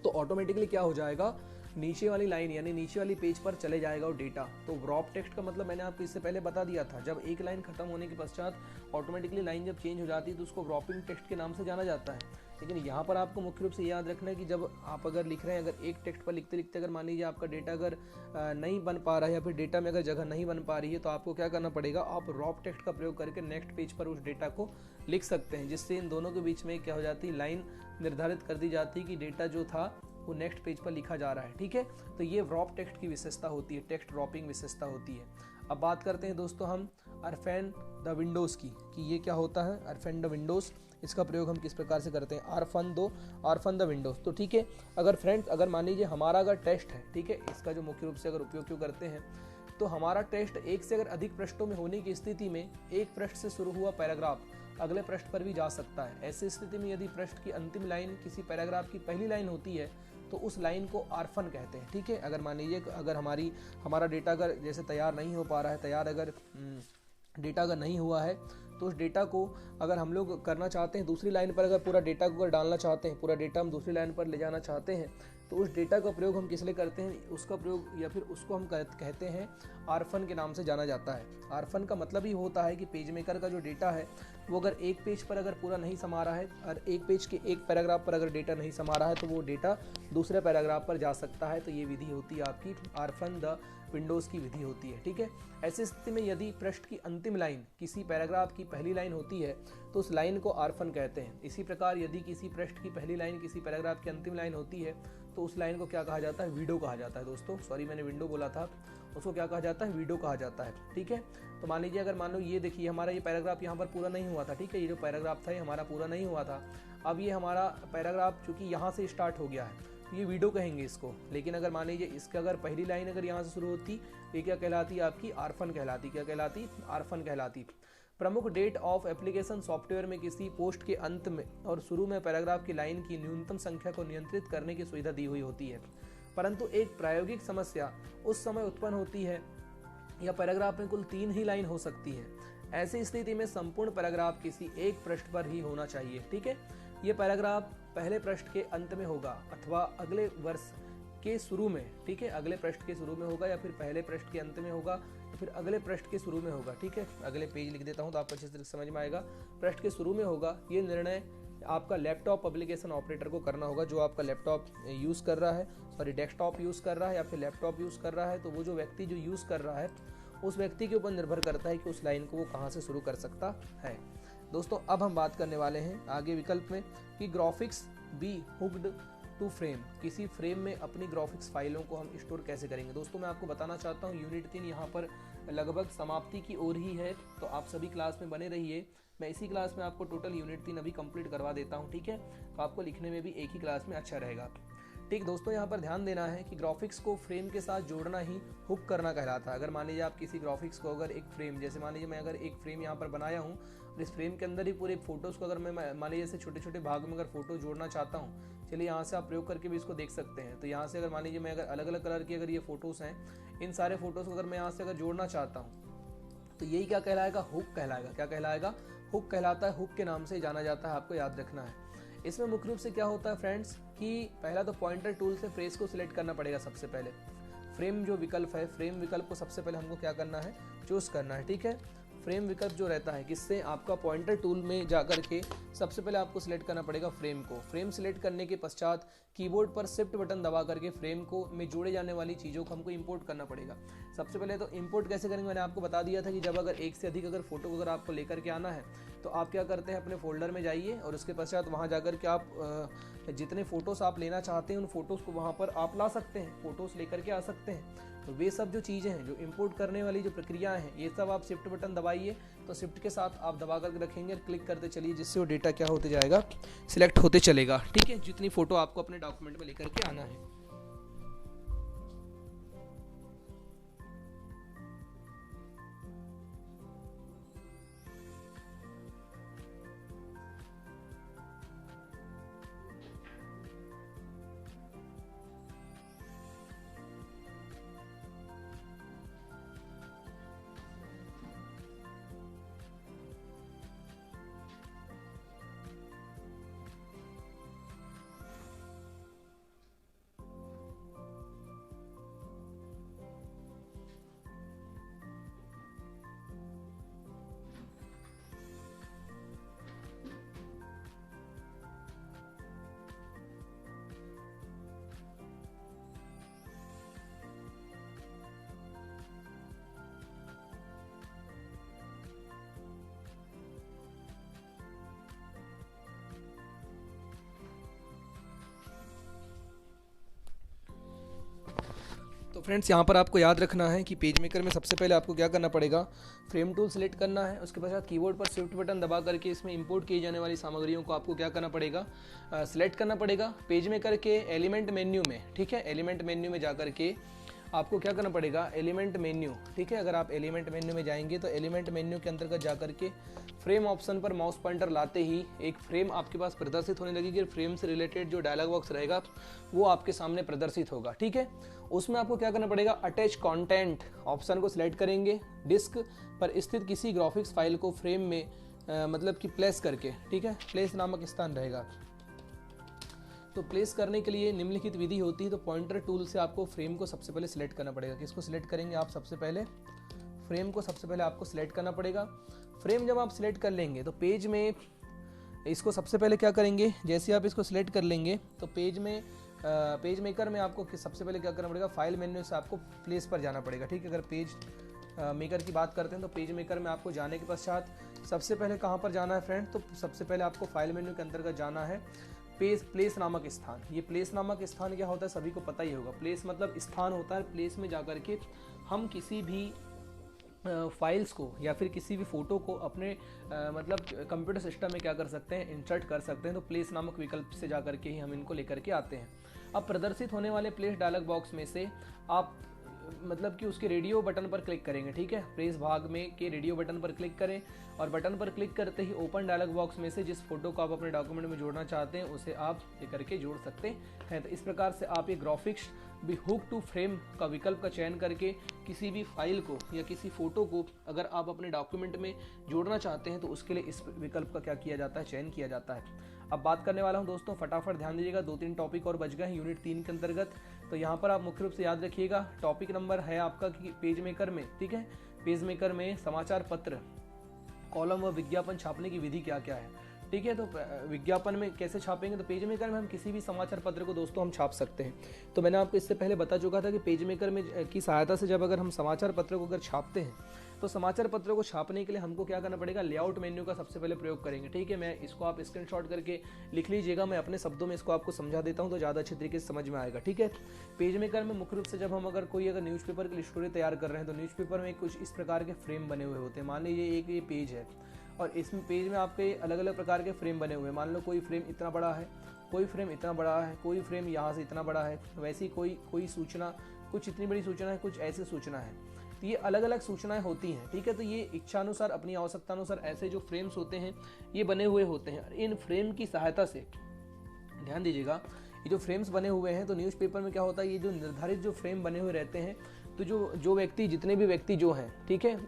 तो ऑटोमेटिकली क्या हो जाएगा, नीचे वाली लाइन यानी नीचे वाली पेज पर चले जाएगा वो डेटा। तो ड्रॉप टेक्स्ट का मतलब मैंने आपको इससे पहले बता दिया था, जब एक लाइन खत्म होने के पश्चात ऑटोमेटिकली लाइन जब चेंज हो जाती है तो उसको ड्रॉपिंग टेक्स्ट के नाम से जाना जाता है। लेकिन यहाँ पर आपको मुख्य रूप से याद रखना है कि जब आप अगर लिख रहे हैं, अगर एक टेक्स्ट पर लिखते लिखते अगर मान लीजिए आपका डेटा अगर नहीं बन पा रहा है या फिर डेटा में अगर जगह नहीं बन पा रही है, तो आपको क्या करना पड़ेगा, आप ड्रॉप टेक्स्ट का प्रयोग करके नेक्स्ट पेज पर उस डेटा को लिख सकते हैं, जिससे इन दोनों के बीच में क्या हो जाती है, लाइन निर्धारित कर दी जाती है कि डेटा जो था वो नेक्स्ट पेज पर लिखा जा रहा है। ठीक है, तो ये ड्रॉप टेक्स्ट की विशेषता होती है, टेक्स्ट ड्रॉपिंग विशेषता होती है। अब बात करते हैं दोस्तों हम अर्फेन द विंडोज़ की, कि ये क्या होता है अर्फेन द विंडोज़, इसका प्रयोग हम किस प्रकार से करते हैं, आरफन द विंडोज़। तो ठीक है, अगर फ्रेंड्स अगर मान लीजिए हमारा अगर टेक्स्ट है, ठीक है, इसका जो मुख्य रूप से अगर उपयोग क्यों करते हैं, तो हमारा टेक्स्ट एक से अगर अधिक पृष्ठों में होने की स्थिति में एक पृष्ठ से शुरू हुआ पैराग्राफ अगले पृष्ठ पर भी जा सकता है। ऐसी स्थिति में यदि पृष्ठ की अंतिम लाइन किसी पैराग्राफ की पहली लाइन होती है तो उस लाइन को आरफन कहते हैं। ठीक है, अगर मान लीजिए अगर हमारा डेटा अगर जैसे तैयार नहीं हो पा रहा है, डेटा अगर नहीं हुआ है, तो उस डेटा को अगर हम लोग करना चाहते हैं दूसरी लाइन पर, अगर पूरा डेटा को अगर डालना चाहते हैं, पूरा डेटा हम दूसरी लाइन पर ले जाना चाहते हैं, तो उस डेटा का प्रयोग हम किस लिए करते हैं, उसका प्रयोग या फिर उसको हम कहते हैं आरफन के नाम से जाना जाता है। आरफन का मतलब ही होता है कि पेज मेकर का जो डेटा है वो अगर एक पेज पर अगर पूरा नहीं समा रहा है और एक पेज के एक पैराग्राफ पर अगर डेटा नहीं समा रहा है तो वो डेटा दूसरे पैराग्राफ पर जा सकता है। तो ये विधि होती है आपकी आरफन द विंडोज़ की विधि होती है। ठीक है, ऐसी स्थिति में यदि पृष्ठ की अंतिम लाइन किसी पैराग्राफ की पहली लाइन होती है तो उस लाइन को आरफन कहते हैं। इसी प्रकार यदि किसी पृष्ठ की पहली लाइन किसी पैराग्राफ की अंतिम लाइन होती है तो उस लाइन को क्या कहा जाता है, विडो कहा जाता है। दोस्तों सॉरी मैंने विंडो बोला था, उसको क्या कहा जाता है, विडो कहा जाता है। ठीक है, तो मान लीजिए अगर मान लो ये देखिए हमारा ये पैराग्राफ यहाँ पर पूरा नहीं हुआ था। ठीक है, ये जो पैराग्राफ था ये हमारा पूरा नहीं हुआ था। अब ये हमारा पैराग्राफ चूंकि यहाँ से स्टार्ट हो गया है तो ये विडो कहेंगे इसको। लेकिन अगर मान लीजिए इसका अगर पहली लाइन अगर यहाँ से शुरू होती ये क्या कहलाती है, आपकी आरफन कहलाती। क्या कहलाती, आरफन कहलाती। प्रमुख डेट ऑफ एप्लीकेशन सॉफ्टवेयर में किसी पोस्ट के अंत में और शुरू में पैराग्राफ की लाइन की न्यूनतम संख्या को नियंत्रित करने की सुविधा दी हुई होती है, परंतु एक प्रायोगिक समस्या उस समय उत्पन्न होती है या पैराग्राफ में कुल 3 ही लाइन हो सकती है। ऐसी स्थिति में संपूर्ण पैराग्राफ किसी एक पृष्ठ पर ही होना चाहिए। ठीक है, ये पैराग्राफ पहले पृष्ठ के अंत में होगा अथवा अगले वर्ष के शुरू में। ठीक है, अगले पृष्ठ के शुरू में होगा या फिर पहले पृष्ठ के अंत में होगा या फिर अगले पृष्ठ के शुरू में होगा। ठीक है, अगले पेज लिख देता हूँ तो आपको अच्छे से समझ में आएगा। पृष्ठ के शुरू में होगा, ये निर्णय आपका लैपटॉप एप्लीकेशन ऑपरेटर को करना होगा, जो आपका लैपटॉप यूज़ कर रहा है, सॉरी डेस्कटॉप यूज़ कर रहा है या फिर लैपटॉप यूज़ कर रहा है। तो वो जो व्यक्ति जो यूज़ कर रहा है उस व्यक्ति के ऊपर निर्भर करता है कि उस लाइन को वो कहाँ से शुरू कर सकता है। दोस्तों अब हम बात करने वाले हैं आगे विकल्प में कि graphics be hooked to frame, किसी फ्रेम में अपनी ग्राफिक्स फाइलों को हम स्टोर कैसे करेंगे। दोस्तों मैं आपको बताना चाहता हूँ यूनिट 3 यहाँ पर लगभग समाप्ति की ओर ही है, तो आप सभी क्लास में बने रहिए। मैं इसी क्लास में आपको टोटल यूनिट 3 अभी कंप्लीट करवा देता हूँ, ठीक है। तो आपको लिखने में भी एक ही क्लास में अच्छा रहेगा। ठीक दोस्तों, यहाँ पर ध्यान देना है कि ग्राफिक्स को फ्रेम के साथ जोड़ना ही हुक करना कहलाता है। अगर मान लीजिए आप किसी ग्राफिक्स को अगर एक फ्रेम, जैसे मान लीजिए मैं अगर एक फ्रेम यहाँ पर बनाया हूँ और इस फ्रेम के अंदर ही पूरे फोटोज़ को अगर मैं मान लीजिए जैसे छोटे छोटे भाग में अगर फोटो जोड़ना चाहता हूँ, चलिए यहाँ से आप प्रयोग करके भी इसको देख सकते हैं। तो यहाँ से अगर मान लीजिए मैं अगर अलग अलग कलर की अगर ये फोटोज़ हैं, इन सारे फोटोज़ को अगर मैं यहाँ से अगर जोड़ना चाहता हूँ, तो यही क्या कहलाएगा, हुक कहलाएगा। क्या कहलाएगा, हुक कहलाता है। हुक के नाम से जाना जाता है, आपको याद रखना है। इसमें मुख्य रूप से क्या होता है फ्रेंड्स कि पहला तो पॉइंटर टूल से फ्रेस को सिलेक्ट करना पड़ेगा। सबसे पहले फ्रेम जो विकल्प है, फ्रेम विकल्प को सबसे पहले हमको क्या करना है, चूज करना है, ठीक है। फ्रेम विकल्प जो रहता है, किससे, आपका पॉइंटर टूल में जाकर के सबसे पहले आपको सिलेक्ट करना पड़ेगा फ्रेम को। फ्रेम सिलेक्ट करने के पश्चात कीबोर्ड पर शिफ्ट बटन दबा करके फ्रेम को में जोड़े जाने वाली चीज़ों को हमको इंपोर्ट करना पड़ेगा। सबसे पहले तो इंपोर्ट कैसे करेंगे, मैंने आपको बता दिया था कि जब अगर एक से अधिक अगर फोटो अगर आपको लेकर के आना है, तो आप क्या करते हैं, अपने फोल्डर में जाइए और उसके पश्चात वहाँ जाकर के आप जितने फ़ोटोज़ आप लेना चाहते हैं उन फोटोज़ को वहाँ पर आप ला सकते हैं, फ़ोटोज़ लेकर के आ सकते हैं। तो वे सब जो चीज़ें हैं, जो इंपोर्ट करने वाली जो प्रक्रियाएं हैं, ये सब आप शिफ्ट बटन दबाइए। तो शिफ्ट के साथ आप दबा करके रखेंगे और क्लिक करते चलिए, जिससे वो डेटा क्या होते जाएगा, सिलेक्ट होते चलेगा, ठीक है। जितनी फ़ोटो आपको अपने डॉक्यूमेंट में लेकर के आना है। तो फ्रेंड्स, यहाँ पर आपको याद रखना है कि पेज मेकर में सबसे पहले आपको क्या करना पड़ेगा, फ्रेम टूल सेलेक्ट करना है। उसके पश्चात कीबोर्ड पर शिफ्ट बटन दबा करके इसमें इंपोर्ट की जाने वाली सामग्रियों को आपको क्या करना पड़ेगा, सिलेक्ट करना पड़ेगा। पेज मेकर के एलिमेंट मेन्यू में, ठीक है, एलिमेंट मेन्यू में जाकर के आपको क्या करना पड़ेगा, एलिमेंट मेन्यू, ठीक है। अगर आप एलिमेंट मेन्यू में जाएंगे तो एलिमेंट मेन्यू के अंतर्गत जाकर के फ्रेम ऑप्शन पर माउस पॉइंटर लाते ही एक फ्रेम आपके पास प्रदर्शित होने लगेगी। फ्रेम से रिलेटेड जो डायलॉग बॉक्स रहेगा वो आपके सामने प्रदर्शित होगा, ठीक है। उसमें आपको क्या करना पड़ेगा, अटैच कंटेंट ऑप्शन को सिलेक्ट करेंगे। डिस्क पर स्थित किसी ग्राफिक्स फाइल को फ्रेम में मतलब कि प्लेस करके, ठीक है, प्लेस नामक स्थान रहेगा। तो प्लेस करने के लिए निम्नलिखित विधि होती है। तो पॉइंटर टूल से आपको फ्रेम को सबसे पहले सिलेक्ट करना पड़ेगा। किसको सिलेक्ट करेंगे आप, सबसे पहले फ्रेम को सबसे पहले आपको सिलेक्ट करना पड़ेगा। फ्रेम जब आप सिलेक्ट कर लेंगे तो पेज में इसको सबसे पहले क्या करेंगे, जैसे आप इसको सिलेक्ट कर लेंगे तो पेज में पेज मेकर में आपको सबसे पहले क्या करना पड़ेगा, फाइल मेन्यू से आपको प्लेस पर जाना पड़ेगा, ठीक है। अगर पेज मेकर की बात करते हैं तो पेज मेकर में आपको जाने के पश्चात सबसे पहले कहाँ पर जाना है फ्रेंड, तो सबसे पहले आपको फाइल मेन्यू के अंतर्गत जाना है प्लेस नामक स्थान। ये प्लेस नामक स्थान क्या होता है, सभी को पता ही होगा। प्लेस मतलब स्थान होता है। प्लेस में जाकर के हम किसी भी फाइल्स को या फिर किसी भी फ़ोटो को अपने मतलब कंप्यूटर सिस्टम में क्या कर सकते हैं, इंसर्ट कर सकते हैं। तो प्लेस नामक विकल्प से जाकर के ही हम इनको लेकर के आते हैं। अब प्रदर्शित होने वाले प्लेस डायलॉग बॉक्स में से आप मतलब कि उसके रेडियो बटन पर क्लिक करेंगे, ठीक है। प्रेस भाग में के रेडियो बटन पर क्लिक करें और बटन पर क्लिक करते ही ओपन डायलॉग बॉक्स में से जिस फोटो को आप अपने डॉक्यूमेंट में जोड़ना चाहते हैं उसे आप लेकर के जोड़ सकते हैं। तो इस प्रकार से आप ये ग्राफिक्स भी हुक टू फ्रेम का विकल्प का चयन करके किसी भी फाइल को या किसी फोटो को अगर आप अपने डॉक्यूमेंट में जोड़ना चाहते हैं तो उसके लिए इस विकल्प का क्या किया जाता है, चयन किया जाता है। अब बात करने वाला हूं दोस्तों, फटाफट ध्यान दीजिएगा, 2-3 टॉपिक और बच गए हैं यूनिट 3 के अंतर्गत। तो यहाँ पर आप मुख्य रूप से याद रखिएगा, टॉपिक नंबर है आपका कि पेज मेकर में, ठीक है, पेज मेकर में समाचार पत्र, कॉलम व विज्ञापन छापने की विधि क्या क्या है। ठीक है। तो विज्ञापन में कैसे छापेंगे, तो पेज मेकर में हम किसी भी समाचार पत्र को दोस्तों हम छाप सकते हैं। तो मैंने आपको इससे पहले बता चुका था कि पेज मेकर में की सहायता से जब अगर हम समाचार पत्र को अगर छापते हैं तो समाचार पत्र को छापने के लिए हमको क्या करना पड़ेगा, लेआउट मेन्यू का सबसे पहले प्रयोग करेंगे। ठीक है, मैं इसको आप स्क्रीनशॉट करके लिख लीजिएगा, मैं अपने शब्दों में इसको आपको समझा देता हूँ तो ज़्यादा अच्छे तरीके से समझ में आएगा। ठीक है, पेज मेकर में मुख्य रूप से जब हम अगर कोई न्यूज़पेपर की स्टोरी तैयार कर रहे हैं तो न्यूज़पेपर में कुछ इस प्रकार के फ्रेम बने हुए होते हैं। मान लीजिए एक ये पेज है और इसमें पेज में आपके अलग अलग प्रकार के फ्रेम बने हुए हैं। मान लो कोई फ्रेम इतना बड़ा है, कोई फ्रेम इतना बड़ा है, कोई फ्रेम यहाँ से इतना बड़ा है, वैसी कोई सूचना, कुछ इतनी बड़ी सूचना है, कुछ ऐसी सूचना है। तो ये अलग अलग सूचनाएं होती हैं। ठीक है, तो ये इच्छानुसार, अपनी आवश्यकता अनुसार ऐसे जो फ्रेम्स होते हैं ये बने हुए होते हैं। इन फ्रेम की सहायता से ध्यान दीजिएगा, ये जो फ्रेम्स बने हुए हैं तो न्यूज़पेपर में क्या होता है, ये जो निर्धारित जो फ्रेम बने हुए रहते हैं तो जो व्यक्ति, जितने भी व्यक्ति जो हैं, ठीक है,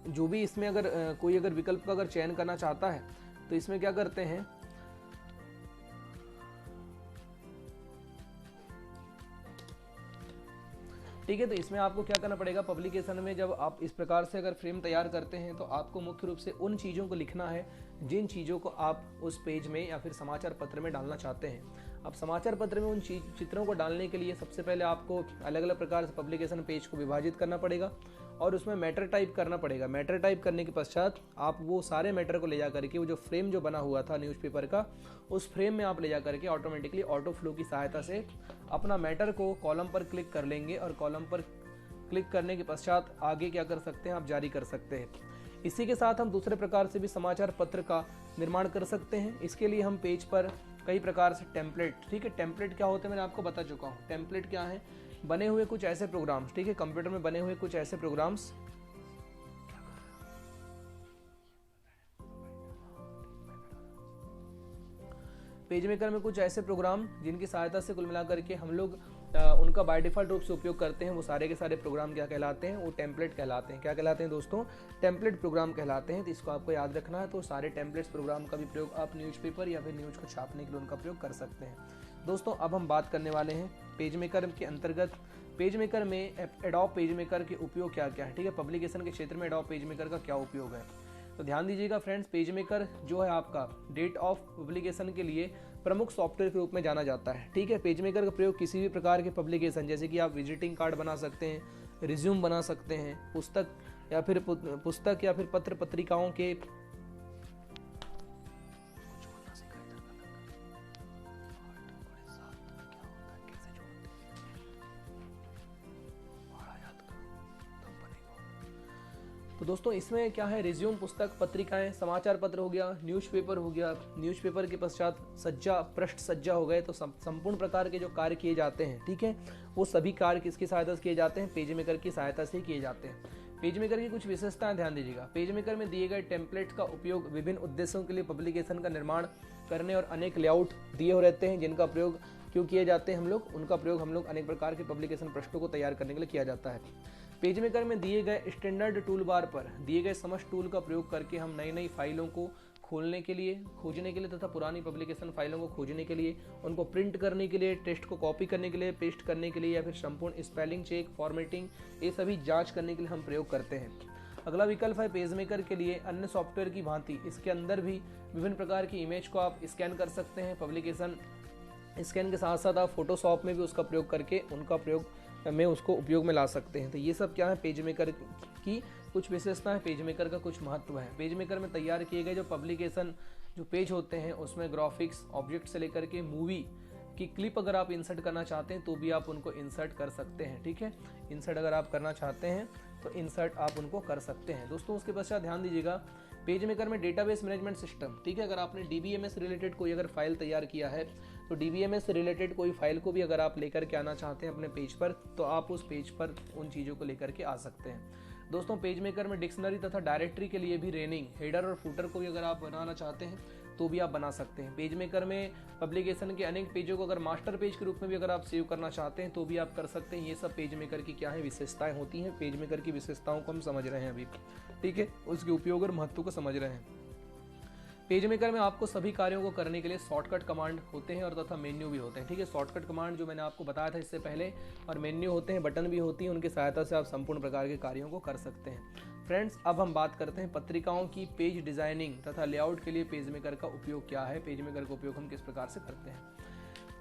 जो भी इसमें अगर कोई अगर विकल्प का अगर चयन करना चाहता है तो इसमें क्या करते हैं, ठीक है, तो इसमें आपको क्या करना पड़ेगा, पब्लिकेशन में जब आप इस प्रकार से अगर फ्रेम तैयार करते हैं तो आपको मुख्य रूप से उन चीज़ों को लिखना है जिन चीज़ों को आप उस पेज में या फिर समाचार पत्र में डालना चाहते हैं। अब समाचार पत्र में उन चित्रों को डालने के लिए सबसे पहले आपको अलग अलग प्रकार से पब्लिकेशन पेज को विभाजित करना पड़ेगा और उसमें मैटर टाइप करना पड़ेगा। मैटर टाइप करने के पश्चात आप वो सारे मैटर को ले जा करके, वो जो फ्रेम जो बना हुआ था न्यूज़पेपर का, उस फ्रेम में आप ले जा करके ऑटोमेटिकली ऑटो फ्लो की सहायता से अपना मैटर को कॉलम पर क्लिक कर लेंगे और कॉलम पर क्लिक करने के पश्चात आगे क्या कर सकते हैं, आप जारी कर सकते हैं। इसी के साथ हम दूसरे प्रकार से भी समाचार पत्र का निर्माण कर सकते हैं। इसके लिए हम पेज पर कई प्रकार से टेम्पलेट, ठीक है, टेम्पलेट क्या होते हैं मैंने आपको बता चुका हूँ। टेम्पलेट क्या है, बने हुए कुछ ऐसे प्रोग्राम्स, ठीक है, कंप्यूटर में बने हुए कुछ ऐसे प्रोग्राम्स पेज मेकर में कुछ ऐसे प्रोग्राम जिनकी सहायता से कुल मिलाकर के हम लोग उनका बाय डिफ़ॉल्ट रूप से उपयोग करते हैं। वो सारे के सारे प्रोग्राम क्या कहलाते हैं, वो टेम्पलेट कहलाते हैं। क्या कहलाते हैं दोस्तों, टेम्पलेट प्रोग्राम कहलाते हैं। तो इसको आपको याद रखना है। तो सारे टेम्पलेट्स प्रोग्राम का भी प्रयोग आप न्यूज़पेपर या फिर न्यूज़ को छापने के लिए उनका प्रयोग कर सकते हैं। दोस्तों अब हम बात करने वाले हैं पेज मेकर के अंतर्गत, पेज मेकर में एडोब पेज मेकर के उपयोग क्या क्या है। ठीक है, पब्लिकेशन के क्षेत्र में एडोब पेज मेकर का क्या उपयोग है, तो ध्यान दीजिएगा फ्रेंड्स। पेज मेकर जो है आपका डेट ऑफ पब्लिकेशन के लिए प्रमुख सॉफ्टवेयर के रूप में जाना जाता है। ठीक है, पेज मेकर का प्रयोग किसी भी प्रकार के पब्लिकेशन, जैसे कि आप विजिटिंग कार्ड बना सकते हैं, रिज्यूम बना सकते हैं, पुस्तक या फिर पत्र पत्रिकाओं के तो दोस्तों इसमें क्या है, रिज्यूम, पुस्तक, पत्रिकाएं, समाचार पत्र हो गया, न्यूज़पेपर हो गया, न्यूज़पेपर के पश्चात सज्जा, पृष्ठ सज्जा हो गए। तो संपूर्ण प्रकार के जो कार्य किए जाते हैं, ठीक है, वो सभी कार्य किसकी सहायता से किए जाते हैं, पेज मेकर की सहायता से किए जाते हैं। पेज मेकर की कुछ विशेषताएं ध्यान दीजिएगा। पेज मेकर में दिए गए टेम्पलेट का उपयोग विभिन्न उद्देश्यों के लिए पब्लिकेशन का निर्माण करने और अनेक लेआउट दिए हो रहते हैं जिनका प्रयोग क्यों किए जाते हैं, उनका प्रयोग हम लोग अनेक प्रकार के पब्लिकेशन पृष्ठों को तैयार करने के लिए किया जाता है। पेज मेकर में दिए गए स्टैंडर्ड टूल बार पर दिए गए समस्त टूल का प्रयोग करके हम नई नई फाइलों को खोजने के लिए तथा पुरानी पब्लिकेशन फाइलों को खोजने के लिए, उनको प्रिंट करने के लिए, टेक्स्ट को कॉपी करने के लिए, पेस्ट करने के लिए या फिर संपूर्ण स्पेलिंग चेक, फॉर्मेटिंग, ये सभी जांच करने के लिए हम प्रयोग करते हैं। अगला विकल्प है पेज मेकर के लिए अन्य सॉफ्टवेयर की भांति इसके अंदर भी विभिन्न प्रकार की इमेज को आप स्कैन कर सकते हैं। पब्लिकेशन स्कैन के साथ साथ आप फोटोशॉप में भी उसका प्रयोग करके उसको उपयोग में ला सकते हैं। तो ये सब क्या है, पेज मेकर की कुछ विशेषताएं, पेज मेकर का कुछ महत्व है। पेज मेकर में तैयार किए गए जो पब्लिकेशन जो पेज होते हैं उसमें ग्राफिक्स, ऑब्जेक्ट से लेकर के मूवी की क्लिप अगर आप इंसर्ट करना चाहते हैं तो भी आप उनको इंसर्ट कर सकते हैं। ठीक है, इंसर्ट अगर आप करना चाहते हैं तो इंसर्ट आप उनको कर सकते हैं। दोस्तों उसके पश्चात ध्यान दीजिएगा, पेज मेकर में डेटाबेस मैनेजमेंट सिस्टम, ठीक है, अगर आपने DBMS रिलेटेड कोई अगर फाइल तैयार किया है तो DBMS रिलेटेड कोई फाइल को भी अगर आप लेकर के आना चाहते हैं अपने पेज पर तो आप उस पेज पर उन चीज़ों को लेकर के आ सकते हैं। दोस्तों पेज मेकर में डिक्शनरी तथा डायरेक्टरी के लिए भी रेनिंग, हेडर और फुटर को भी अगर आप बनाना चाहते हैं तो भी आप बना सकते हैं। पेज मेकर में पब्लिकेशन के अनेक पेजों को अगर मास्टर पेज के रूप में भी अगर आप सेव करना चाहते हैं तो भी आप कर सकते हैं। ये सब पेज मेकर की क्या है, विशेषताएं होती हैं। पेज मेकर की विशेषताओं को हम समझ रहे हैं अभी, ठीक है, उसके उपयोग और महत्व को समझ रहे हैं। पेज मेकर में आपको सभी कार्यों को करने के लिए शॉर्टकट कमांड होते हैं और तथा मेन्यू भी होते हैं। ठीक है, शॉर्टकट कमांड जो मैंने आपको बताया था इससे पहले, और मेन्यू होते हैं, बटन भी होती हैं, उनकी सहायता से आप संपूर्ण प्रकार के कार्यों को कर सकते हैं। फ्रेंड्स अब हम बात करते हैं पत्रिकाओं की पेज डिजाइनिंग तथा लेआउट के लिए पेज मेकर का उपयोग क्या है, पेज मेकर का उपयोग हम किस प्रकार से करते हैं।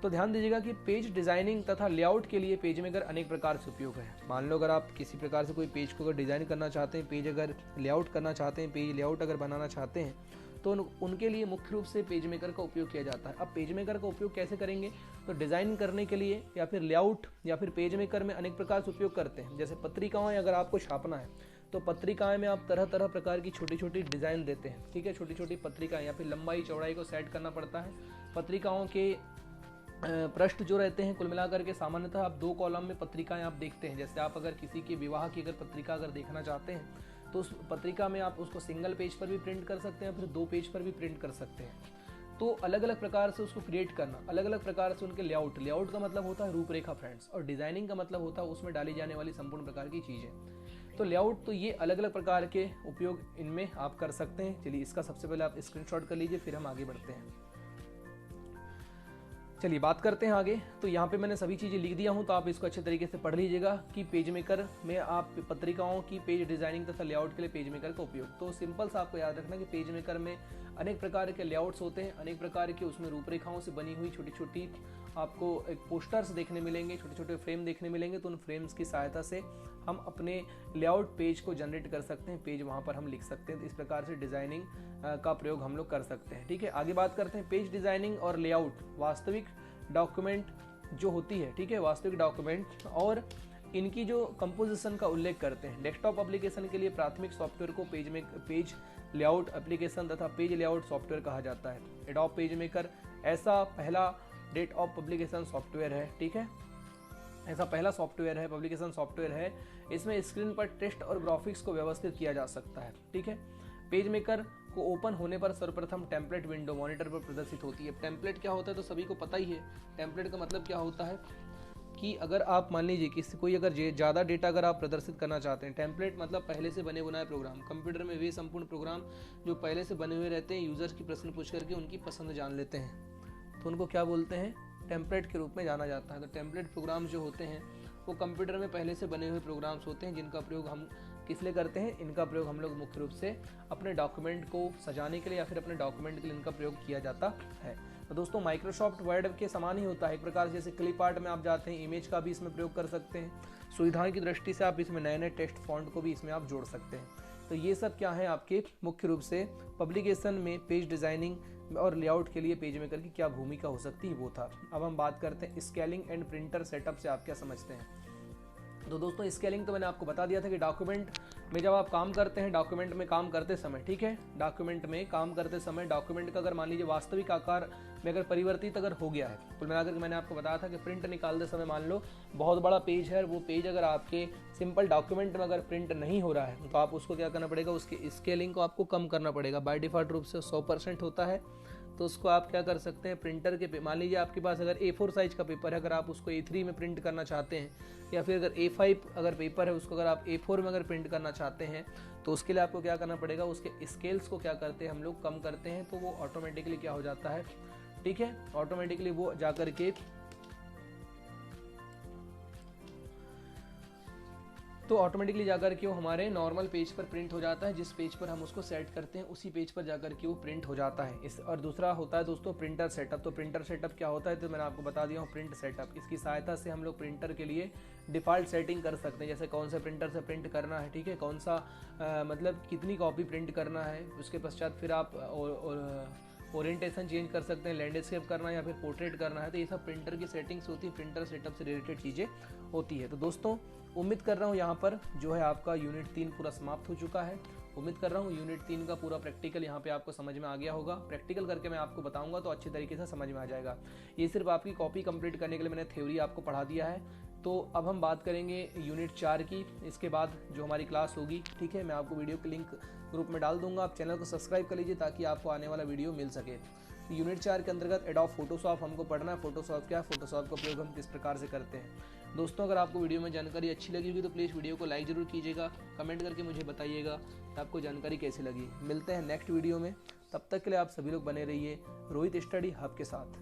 तो ध्यान दीजिएगा कि पेज डिजाइनिंग तथा लेआउट के लिए पेज मेकर अनेक प्रकार से उपयोग है। मान लो अगर आप किसी प्रकार से कोई पेज को अगर डिजाइन करना चाहते हैं, पेज अगर लेआउट करना चाहते हैं, पेज लेआउट अगर बनाना चाहते हैं, तो उनके लिए मुख्य रूप से पेज मेकर का उपयोग किया जाता है। अब पेज मेकर का उपयोग कैसे करेंगे, तो डिज़ाइन करने के लिए या फिर लेआउट या फिर पेज मेकर में अनेक प्रकार से उपयोग करते हैं। जैसे पत्रिकाएं अगर आपको छापना है तो पत्रिकाएं में आप तरह तरह प्रकार की छोटी छोटी डिज़ाइन देते हैं, ठीक है। छोटी छोटी पत्रिकाएं या फिर लंबाई चौड़ाई को सेट करना पड़ता है। पत्रिकाओं के पृष्ठ जो रहते हैं कुल मिलाकर के सामान्यतः आप 2 कॉलम में पत्रिकाएं आप देखते हैं। जैसे आप अगर किसी के विवाह की अगर पत्रिका अगर देखना चाहते हैं तो उस पत्रिका में आप उसको सिंगल पेज पर भी प्रिंट कर सकते हैं, फिर 2 पेज पर भी प्रिंट कर सकते हैं। तो अलग अलग प्रकार से उसको क्रिएट करना, अलग अलग प्रकार से उनके लेआउट का मतलब होता है रूपरेखा फ्रेंड्स, और डिजाइनिंग का मतलब होता है उसमें डाली जाने वाली संपूर्ण प्रकार की चीज़ें। तो लेआउट तो ये अलग अलग प्रकार के उपयोग इनमें आप कर सकते हैं। चलिए इसका सबसे पहले आप स्क्रीनशॉट कर लीजिए, फिर हम आगे बढ़ते हैं। चलिए बात करते हैं आगे। तो यहाँ पे मैंने सभी चीज़ें लिख दिया हूँ, तो आप इसको अच्छे तरीके से पढ़ लीजिएगा कि पेज मेकर में आप पत्रिकाओं की पेज डिजाइनिंग तथा लेआउट के लिए पेज मेकर का उपयोग। तो सिंपल सा आपको याद रखना कि पेज मेकर में अनेक प्रकार के लेआउट्स होते हैं, अनेक प्रकार के उसमें रूपरेखाओं से बनी हुई छोटी छोटी आपको एक पोस्टर्स देखने मिलेंगे, छोटे छोटे फ्रेम देखने मिलेंगे। तो उन फ्रेम्स की सहायता से हम अपने लेआउट पेज को जनरेट कर सकते हैं, पेज वहाँ पर हम लिख सकते हैं। तो इस प्रकार से डिजाइनिंग का प्रयोग हम लोग कर सकते हैं, ठीक है। आगे बात करते हैं पेज डिजाइनिंग और लेआउट वास्तविक डॉक्यूमेंट जो होती है, ठीक है, वास्तविक डॉक्यूमेंट और इनकी जो कंपोजिशन का उल्लेख करते हैं। डेस्कटॉप एप्लीकेशन के लिए प्राथमिक सॉफ्टवेयर को पेज लेआउट एप्लीकेशन तथा पेज लेआउट सॉफ्टवेयर कहा जाता है। एडोब पेज मेकर ऐसा पहला डेट ऑफ पब्लिकेशन सॉफ्टवेयर है, ठीक है, ऐसा पहला सॉफ्टवेयर है, पब्लिकेशन सॉफ्टवेयर है। इसमें स्क्रीन पर टेक्स्ट और ग्राफिक्स को व्यवस्थित किया जा सकता है, ठीक है। पेज मेकर को ओपन होने पर सर्वप्रथम टेम्पलेट विंडो मॉनिटर पर प्रदर्शित होती है। टेम्पलेट क्या होता है तो सभी को पता ही है। टेम्पलेट का मतलब क्या होता है कि अगर आप मान लीजिए किसी कोई अगर ज़्यादा डेटा अगर आप प्रदर्शित करना चाहते हैं, टेम्पलेट मतलब पहले से बने बनाए प्रोग्राम। कंप्यूटर में वे संपूर्ण प्रोग्राम जो पहले से बने हुए रहते हैं, यूजर्स की प्रश्न पूछ करके उनकी पसंद जान लेते हैं, तो उनको क्या बोलते हैं, टेम्पलेट के रूप में जाना जाता है। तो टेम्पलेट प्रोग्राम जो होते हैं वो कंप्यूटर में पहले से बने हुए प्रोग्राम्स होते हैं, जिनका प्रयोग हम किस लिए करते हैं, इनका प्रयोग हम लोग मुख्य रूप से अपने डॉक्यूमेंट को सजाने के लिए या फिर अपने डॉक्यूमेंट के लिए इनका प्रयोग किया जाता है। तो दोस्तों माइक्रोसॉफ्ट वर्ड के समान ही होता है एक प्रकार से। जैसे क्लिप आर्ट में आप जाते हैं, इमेज का भी इसमें प्रयोग कर सकते हैं। सुविधाओं की दृष्टि से आप इसमें नए नए टेक्स्ट फॉन्ट को भी इसमें आप जोड़ सकते हैं। तो ये सब क्या है आपके मुख्य रूप से पब्लिकेशन में पेज डिजाइनिंग और लेआउट के लिए पेज मेकर की क्या भूमिका हो सकती है, वो था। अब हम बात करते हैं स्केलिंग एंड प्रिंटर सेटअप से आप क्या समझते हैं। तो दोस्तों स्केलिंग तो मैंने आपको बता दिया था कि डॉक्यूमेंट में जब आप काम करते हैं, डॉक्यूमेंट में काम करते समय, ठीक है, डॉक्यूमेंट में काम करते समय डॉक्यूमेंट का अगर मान लीजिए वास्तविक आकार में अगर परिवर्तित अगर हो गया है, कुल मिलाकर के मैंने आपको बताया था कि प्रिंट निकालते समय मान लो बहुत बड़ा पेज है, वो पेज अगर आपके सिंपल डॉक्यूमेंट में अगर प्रिंट नहीं हो रहा है तो आप उसको क्या करना पड़ेगा, उसके स्केलिंग को आपको कम करना पड़ेगा। बाय डिफॉल्ट रूप से 100% होता है, तो उसको आप क्या कर सकते हैं, प्रिंटर के मान लीजिए आपके पास अगर A4 साइज का पेपर है, अगर आप उसको A3 में प्रिंट करना चाहते हैं, या फिर अगर A5 अगर पेपर है उसको अगर आप A4 में अगर प्रिंट करना चाहते हैं, तो उसके लिए आपको क्या करना पड़ेगा, उसके स्केल्स को क्या करते हैं हम लोग कम करते हैं, तो वो ऑटोमेटिकली क्या हो जाता है, ठीक है, ऑटोमेटिकली वो जाकर के तो ऑटोमेटिकली जाकर के वो हमारे नॉर्मल पेज पर प्रिंट हो जाता है। जिस पेज पर हम उसको सेट करते हैं उसी पेज पर जाकर के वो प्रिंट हो जाता है। इस और दूसरा होता है दोस्तों प्रिंटर सेटअप। तो प्रिंटर सेटअप क्या होता है, तो मैंने आपको बता दिया हूँ प्रिंट सेटअप। इसकी सहायता से हम लोग प्रिंटर के लिए डिफ़ॉल्ट सेटिंग कर सकते हैं, जैसे कौन से प्रिंटर से प्रिंट करना है, ठीक है, कौन सा मतलब कितनी कॉपी प्रिंट करना है। उसके पश्चात फिर आप ओरिएंटेशन चेंज कर सकते हैं, लैंडस्केप करना है या फिर पोर्ट्रेट करना है। तो ये सब प्रिंटर की सेटिंग्स होती है, प्रिंटर सेटअप से रिलेटेड चीज़ें होती है। तो दोस्तों उम्मीद कर रहा हूँ यहाँ पर जो है आपका यूनिट 3 पूरा समाप्त हो चुका है। उम्मीद कर रहा हूँ यूनिट 3 का पूरा प्रैक्टिकल यहाँ पे आपको समझ में आ गया होगा। प्रैक्टिकल करके मैं आपको बताऊंगा तो अच्छी तरीके से समझ में आ जाएगा। ये सिर्फ आपकी कॉपी कंप्लीट करने के लिए मैंने थ्योरी आपको पढ़ा दिया है। तो अब हम बात करेंगे यूनिट 4 की। इसके बाद जो हमारी क्लास होगी, ठीक है, मैं आपको वीडियो के लिंक ग्रुप में डाल दूंगा। आप चैनल को सब्सक्राइब कर लीजिए ताकि आपको आने वाला वीडियो मिल सके। यूनिट 4 के अंतर्गत एडोब फोटोशॉप हमको पढ़ना है। फोटोशॉप क्या है, फोटोशॉप का प्रयोग हम किस प्रकार से करते हैं। दोस्तों अगर आपको वीडियो में जानकारी अच्छी लगी होगी तो प्लीज़ वीडियो को लाइक ज़रूर कीजिएगा, कमेंट करके मुझे बताइएगा कि आपको जानकारी कैसी लगी। मिलते हैं नेक्स्ट वीडियो में, तब तक के लिए आप सभी लोग बने रहिए रोहित स्टडी हब के साथ।